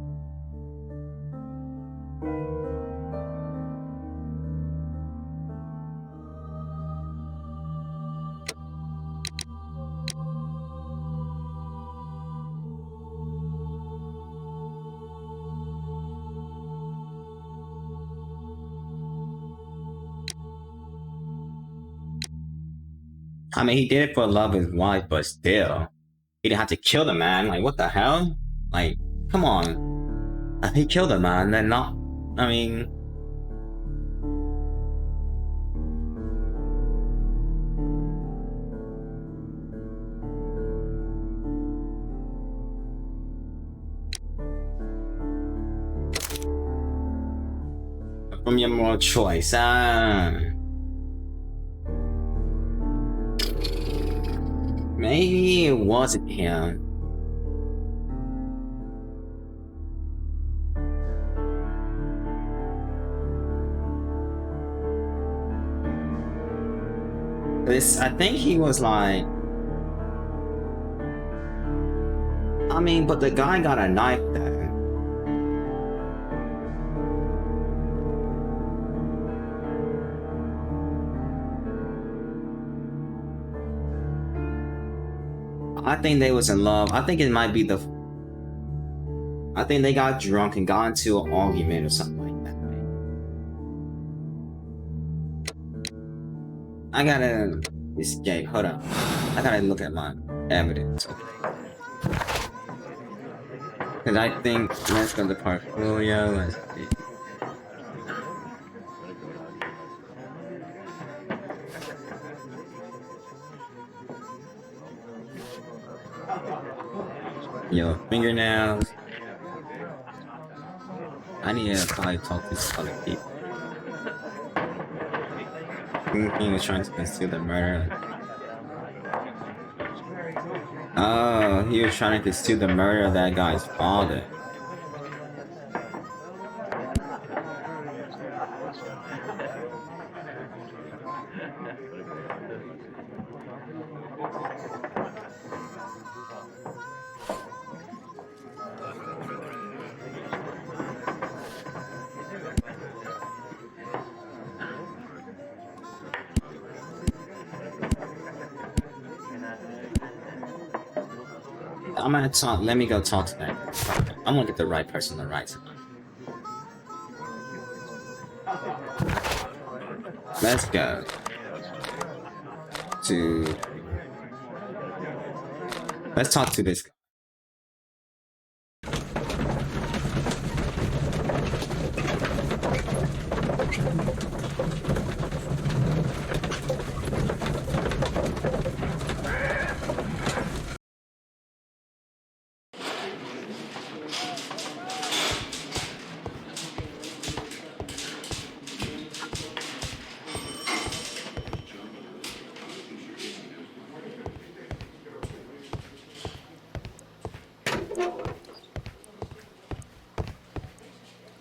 I mean, he did it for love of his wife, but still. He didn't have to kill the man. Like, what the hell? Like, come on. If he killed the man, then not... I mean... From your moral choice, maybe it wasn't him. This, I think he was like, I mean, but the guy got a knife though. I think they was in love. I think it might be I think they got drunk and got into an argument or something like that. I gotta escape. Hold up. I gotta look at my evidence. Cause I think let's go to the portfolio. Let's see. Yo, fingernails. I need to probably talk to some other people. He was trying to conceal the murder. Oh, he was trying to conceal the murder of that guy's father. I'm gonna talk. Let me go talk to that. I'm gonna get the right person the right time. Let's go to. Let's talk to this guy.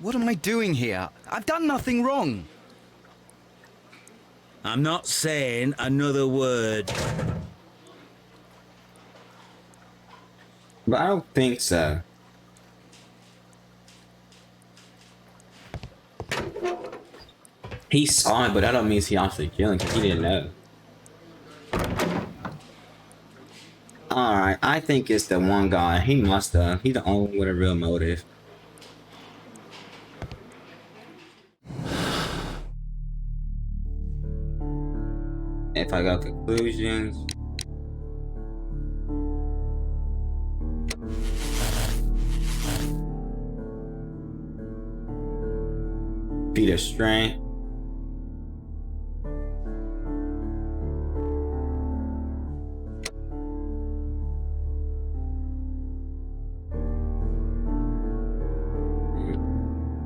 What am I doing here? I've done nothing wrong. I'm not saying another word. But I don't think so. He saw it, but that don't mean he actually killed him because he didn't know. Alright, I think it's the one guy. He must have. He's the only one with a real motive. If I got conclusions. Feet of strength.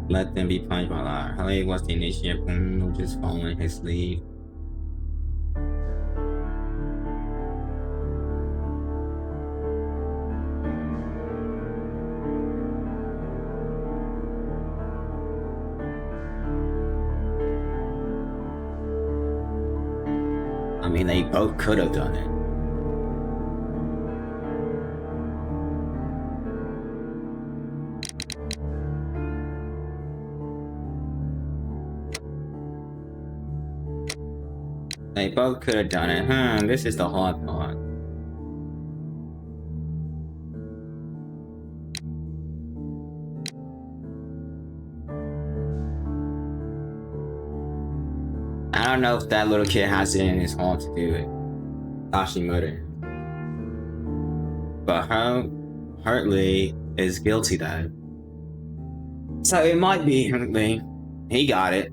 Let them be punished by life. Haley was the initiate boom, just following his lead. I mean, they both could have done it. They both could have done it. This is the hard part. I don't know if that little kid has it in his heart to do it. Actually murder him. But Hartley is guilty though. So it might be Hartley. He got it.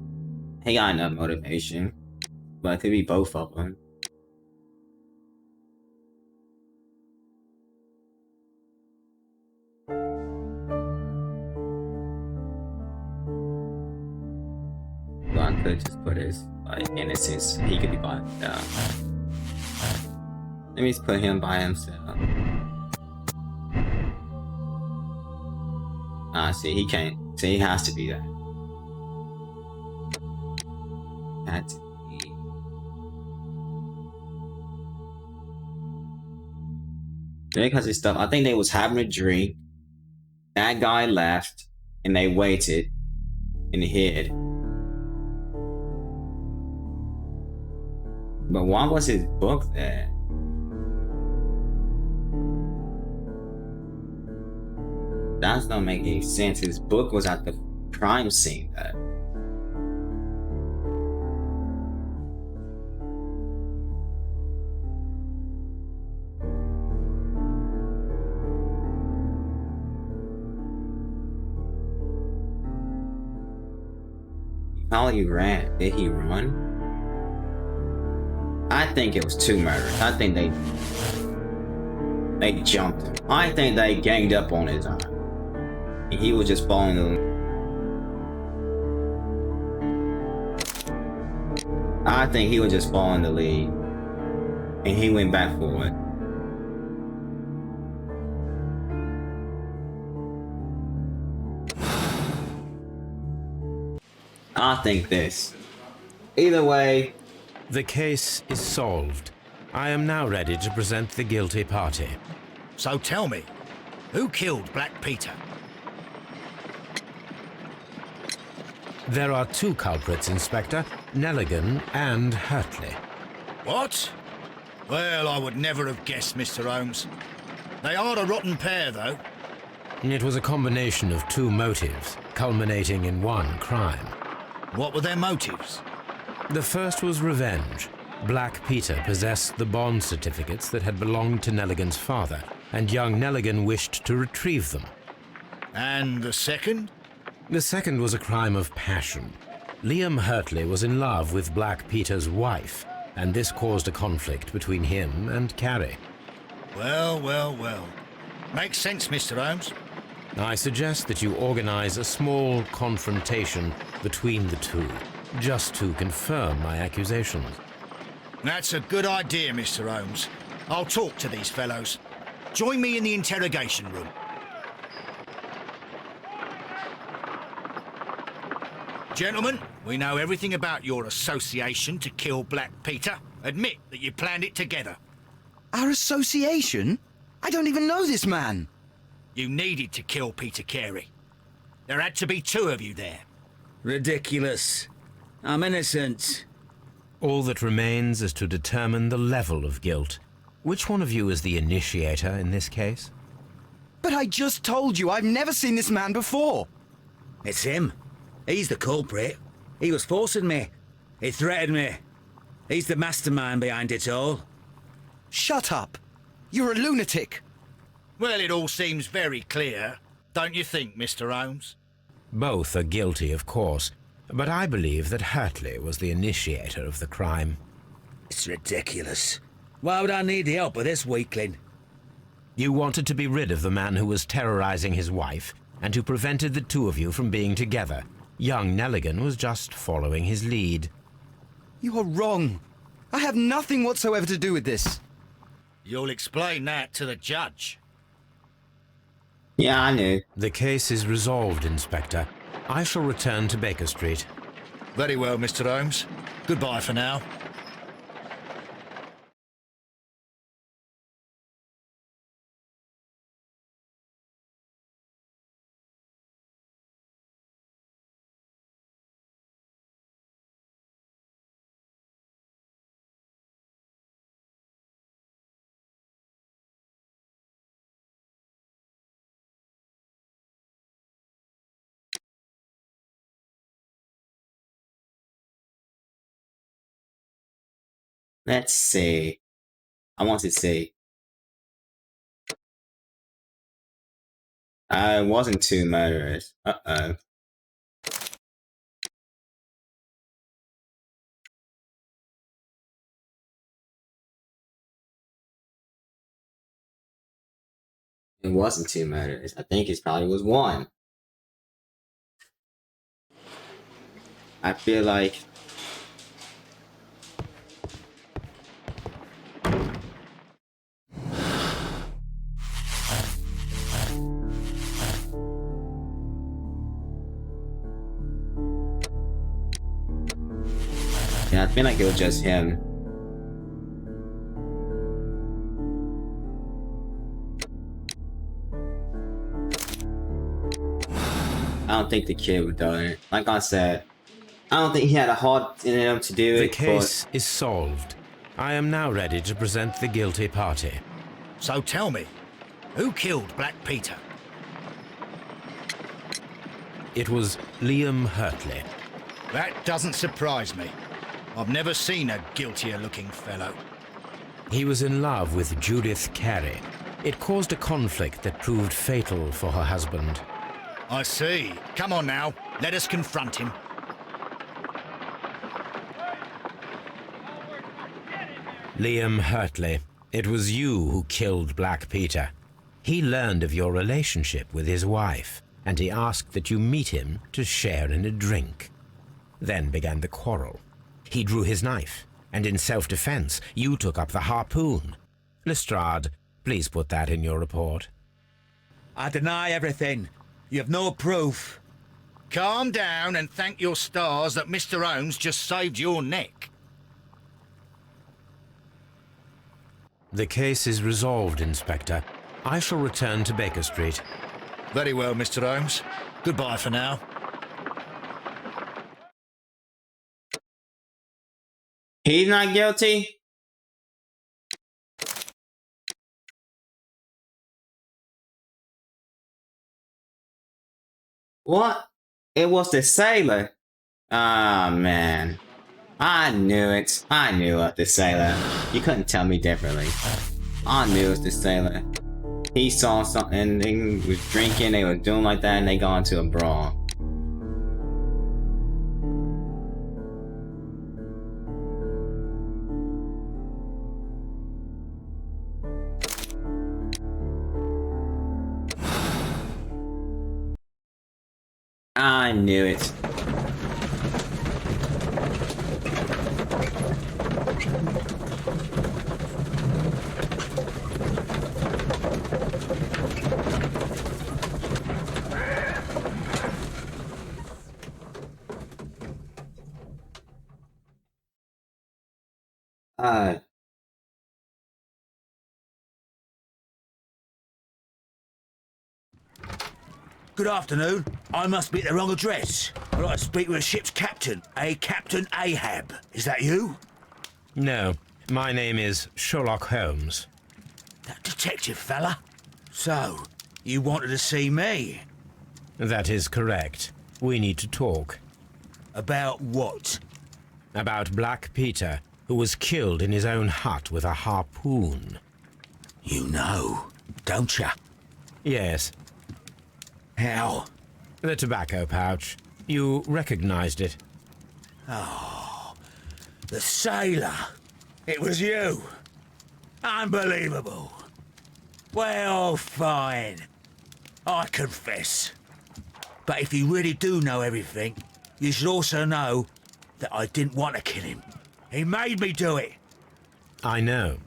He got enough motivation. But it could be both of them. I could just put his innocence. He could be by himself. Let me just put him by himself. See, he can't. So he has to be that. Had to be. Because his stuff. I think they was having a drink. That guy left, and they waited and hid. But why was his book there? That's not making any sense. His book was at the crime scene though. He probably ran. Did he run? I think it was two murders. I think they jumped him. I think they ganged up on his arm. And he was just following them. I think he was just following the lead. And he went back for it. I think this. Either way, The case is solved. I am now ready to present the guilty party. So tell me, who killed Black Peter? There are two culprits, Inspector, Nelligan and Hurtley. What? Well, I would never have guessed, Mr. Holmes. They are a rotten pair, though. It was a combination of two motives, culminating in one crime. What were their motives? The first was revenge. Black Peter possessed the bond certificates that had belonged to Nelligan's father, and young Nelligan wished to retrieve them. And the second? The second was a crime of passion. Liam Hurtley was in love with Black Peter's wife, and this caused a conflict between him and Carrie. Well, well, well. Makes sense, Mr. Holmes. I suggest that you organize a small confrontation between the two, just to confirm my accusations. That's a good idea, Mr. Holmes. I'll talk to these fellows. Join me in the interrogation room. Gentlemen, we know everything about your association to kill Black Peter. Admit that you planned it together. Our association? I don't even know this man. You needed to kill Peter Carey. There had to be two of you there. Ridiculous. I'm innocent. All that remains is to determine the level of guilt. Which one of you is the initiator in this case? But I just told you I've never seen this man before. It's him. He's the culprit. He was forcing me. He threatened me. He's the mastermind behind it all. Shut up. You're a lunatic. Well, it all seems very clear, don't you think, Mr. Holmes? Both are guilty, of course, but I believe that Hurtley was the initiator of the crime. It's ridiculous. Why would I need the help of this weakling? You wanted to be rid of the man who was terrorizing his wife, and who prevented the two of you from being together. Young Nelligan was just following his lead. You are wrong. I have nothing whatsoever to do with this. You'll explain that to the judge. yeah, I knew. The case is resolved, Inspector. I shall return to Baker Street. Very well, Mr. Holmes. Goodbye for now. Let's see. I want to see. It wasn't two murderers. Uh-oh. It wasn't two murderers. I think it probably was one. I feel like yeah, I feel like it was just him. I don't think the kid would do it. Like I said, I don't think he had a heart in him to do The it. case is solved. I am now ready to present the guilty party. So tell me, who killed Black Peter? It was Liam Hurtley. That doesn't surprise me. I've never seen a guiltier-looking fellow. He was in love with Judith Carey. It caused a conflict that proved fatal for her husband. I see. Come on now, let us confront him. Liam Hurtley, it was you who killed Black Peter. He learned of your relationship with his wife, and he asked that you meet him to share in a drink. Then began the quarrel. He drew his knife, and in self-defense, you took up the harpoon. Lestrade, please put that in your report. I deny everything. You have no proof. Calm down and thank your stars that Mr. Holmes just saved your neck. The case is resolved, Inspector. I shall return to Baker Street. Very well, Mr. Holmes. Goodbye for now. He's not guilty? What? It was the sailor. Ah, man. I knew it. I knew it, the sailor. You couldn't tell me differently. I knew it was the sailor. He saw something, they was drinking, they were doing like that, and they got into a brawl. I knew it. Good afternoon. I must be at the wrong address. I'd like to speak with a ship's captain, a Captain Ahab. Is that you? No, my name is Sherlock Holmes. That detective fella? So, you wanted to see me? That is correct. We need to talk. About what? About Black Peter, who was killed in his own hut with a harpoon. You know, don't you? Yes. How? The tobacco pouch. You recognized it. Oh, the sailor. It was you. Unbelievable. Well, fine. I confess. But if you really do know everything, you should also know that I didn't want to kill him. He made me do it. I know.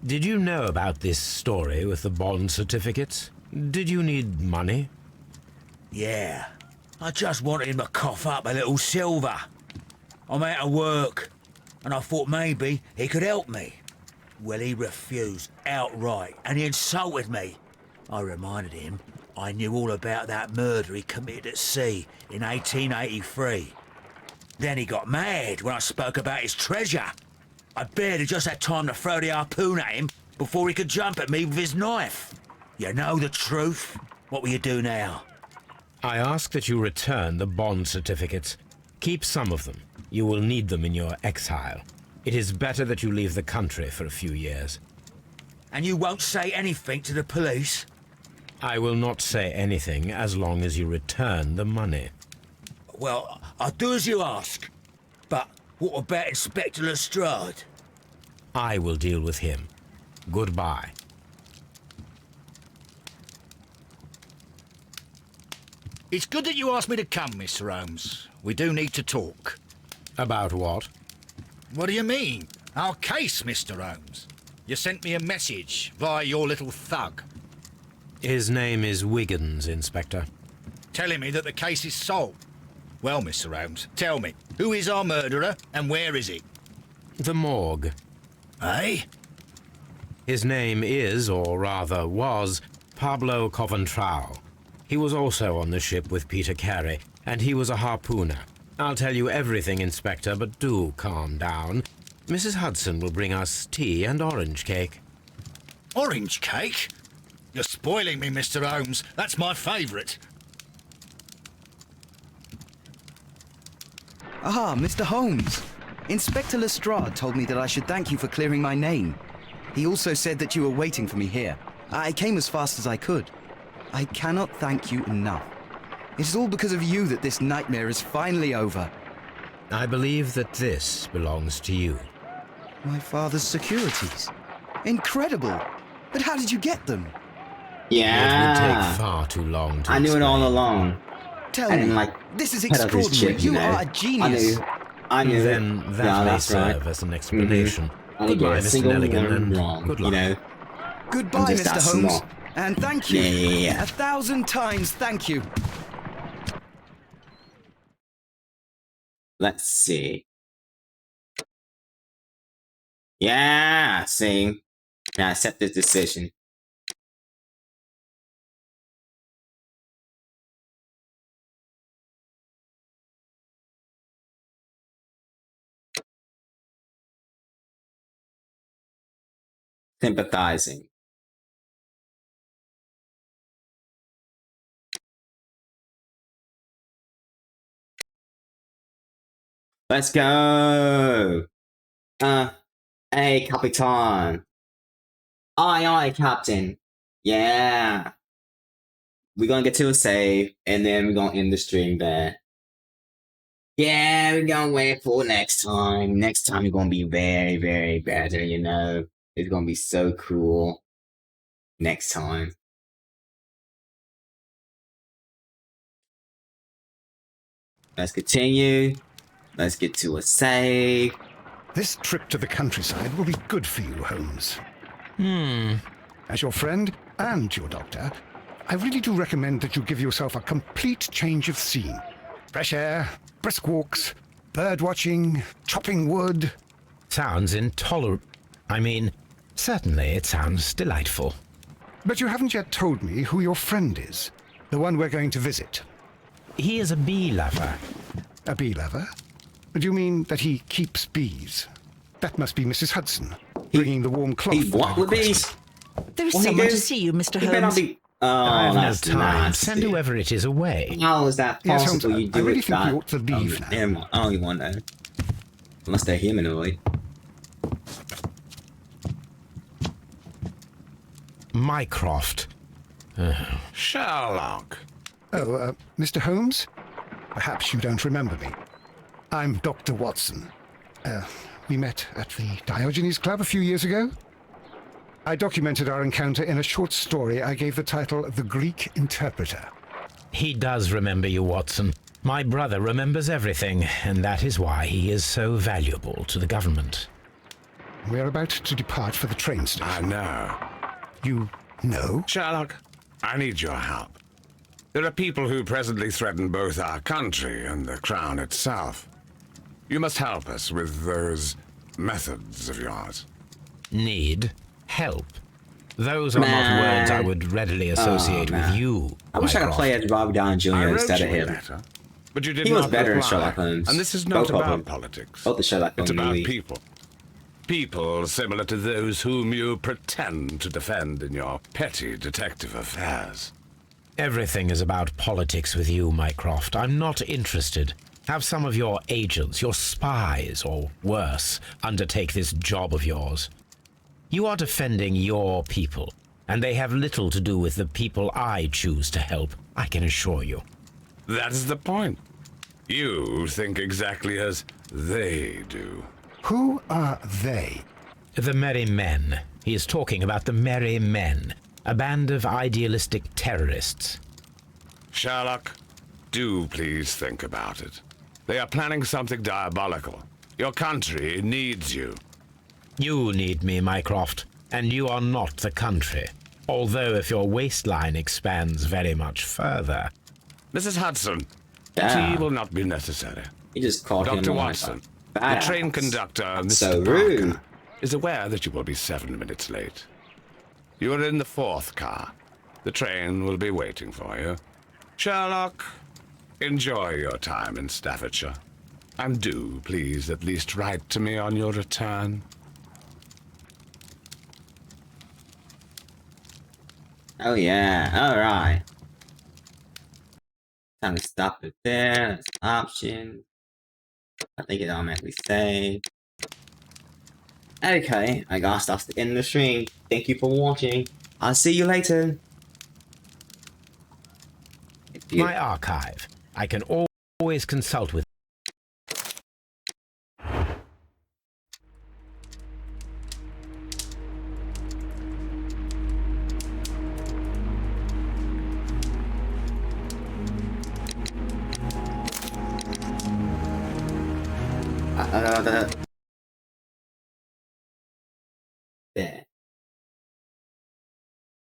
Did you know about this story with the bond certificates? Did you need money? Yeah. I just wanted him to cough up a little silver. I'm out of work, and I thought maybe he could help me. Well, he refused outright, and he insulted me. I reminded him I knew all about that murder he committed at sea in 1883. Then he got mad when I spoke about his treasure. I barely just had time to throw the harpoon at him before he could jump at me with his knife. You know the truth. What will you do now? I ask that you return the bond certificates. Keep some of them. You will need them in your exile. It is better that you leave the country for a few years. And you won't say anything to the police? I will not say anything as long as you return the money. Well, I'll do as you ask. But what about Inspector Lestrade? I will deal with him. Goodbye. It's good that you asked me to come, Mr. Holmes. We do need to talk. About what? What do you mean? Our case, Mr. Holmes. You sent me a message via your little thug. His name is Wiggins, Inspector. Telling me that the case is solved. Well, Mr. Holmes, tell me, who is our murderer and where is he? The morgue. Eh? His name is, or rather was, Pablo Coventrao. He was also on the ship with Peter Carey, and he was a harpooner. I'll tell you everything, Inspector, but do calm down. Mrs. Hudson will bring us tea and orange cake. Orange cake? You're spoiling me, Mr. Holmes. That's my favourite. Ah, Mr. Holmes. Inspector Lestrade told me that I should thank you for clearing my name. He also said that you were waiting for me here. I came as fast as I could. I cannot thank you enough. It is all because of you that this nightmare is finally over. I believe that this belongs to you. My father's securities. Incredible! But how did you get them? Yeah. It would take far too long to I knew it all explain. along. Tell I me, didn't like this is cut off his extraordinary. chip, You know. are a genius. I knew. Then that yeah, may that's right. serve as an explanation. I didn't get Goodbye, a Mr. single Nelligan, one and wrong, good you luck. know. Goodbye, I'm just Mr. that Holmes. small. And thank you. Yeah. 1,000 times thank you. Let's see. Yeah, see. Now accept this decision. Sympathizing. Let's go. Hey, Capitan. Aye, aye, Captain. Yeah. We're gonna get to a save, and then we're gonna end the stream there. Yeah, we're gonna wait for next time. Next time it's gonna be very, very better, you know. It's gonna be so cool. Next time. Let's continue. Let's get to a save. This trip to the countryside will be good for you, Holmes. As your friend and your doctor, I really do recommend that you give yourself a complete change of scene. Fresh air, brisk walks, bird watching, chopping wood. Sounds intolerable. I mean, certainly it sounds delightful. But you haven't yet told me who your friend is, the one we're going to visit. He is a bee lover. A bee lover? Do you mean that he keeps bees? That must be Mrs. Hudson, bringing the warm cloth. He what with these? There's What he someone do? to see you, Mr. He better not Holmes. be. Oh, I have no that's time. nasty. Send whoever it is away. How is that Yes, Holmes, possible? You I do really it think that. you ought to leave now. Never mind. I don't even want to. Unless they're humanoid. Mycroft. Sherlock. Oh, Mr. Holmes? Perhaps you don't remember me. I'm Dr. Watson. We met at the Diogenes Club a few years ago. I documented our encounter in a short story I gave the title The Greek Interpreter. He does remember you, Watson. My brother remembers everything, and that is why he is so valuable to the government. We're about to depart for the train I station. know. You know? Sherlock, I need your help. There are people who presently threaten both our country and the Crown itself. You must help us with those methods of yours. Need help. Those are not words I would readily associate with you. I wish I could Mycroft. play as Robert Downey Jr. I wrote instead you of a him. letter, but you did He was not better in reply. Sherlock Holmes. And this is Both not of about them. politics. Both the Sherlock It's Holmes about movies. people. People similar to those whom you pretend to defend in your petty detective affairs. Everything is about politics with you, Mycroft. I'm not interested. Have some of your agents, your spies, or worse, undertake this job of yours. You are defending your people, and they have little to do with the people I choose to help, I can assure you. That's the point. You think exactly as they do. Who are they? The Merry Men. He is talking about the Merry Men, a band of idealistic terrorists. Sherlock, do please think about it. They are planning something diabolical. Your country needs you. You need me, Mycroft, and you are not the country. Although if your waistline expands very much further. Mrs. Hudson, Yeah. tea will not be necessary. He just called him Dr. on Watson, the badass. train conductor, Mr. So Parker, rude. is aware that you will be 7 minutes late. You are in the 4th car. The train will be waiting for you. Sherlock, enjoy your time in Staffordshire. And do, please, at least write to me on your return. Oh yeah, alright. Time to stop it there. That's option. I think it automatically saved. Okay, I guess that's the end of the stream. Thank you for watching. I'll see you later. My archive. I can always consult with.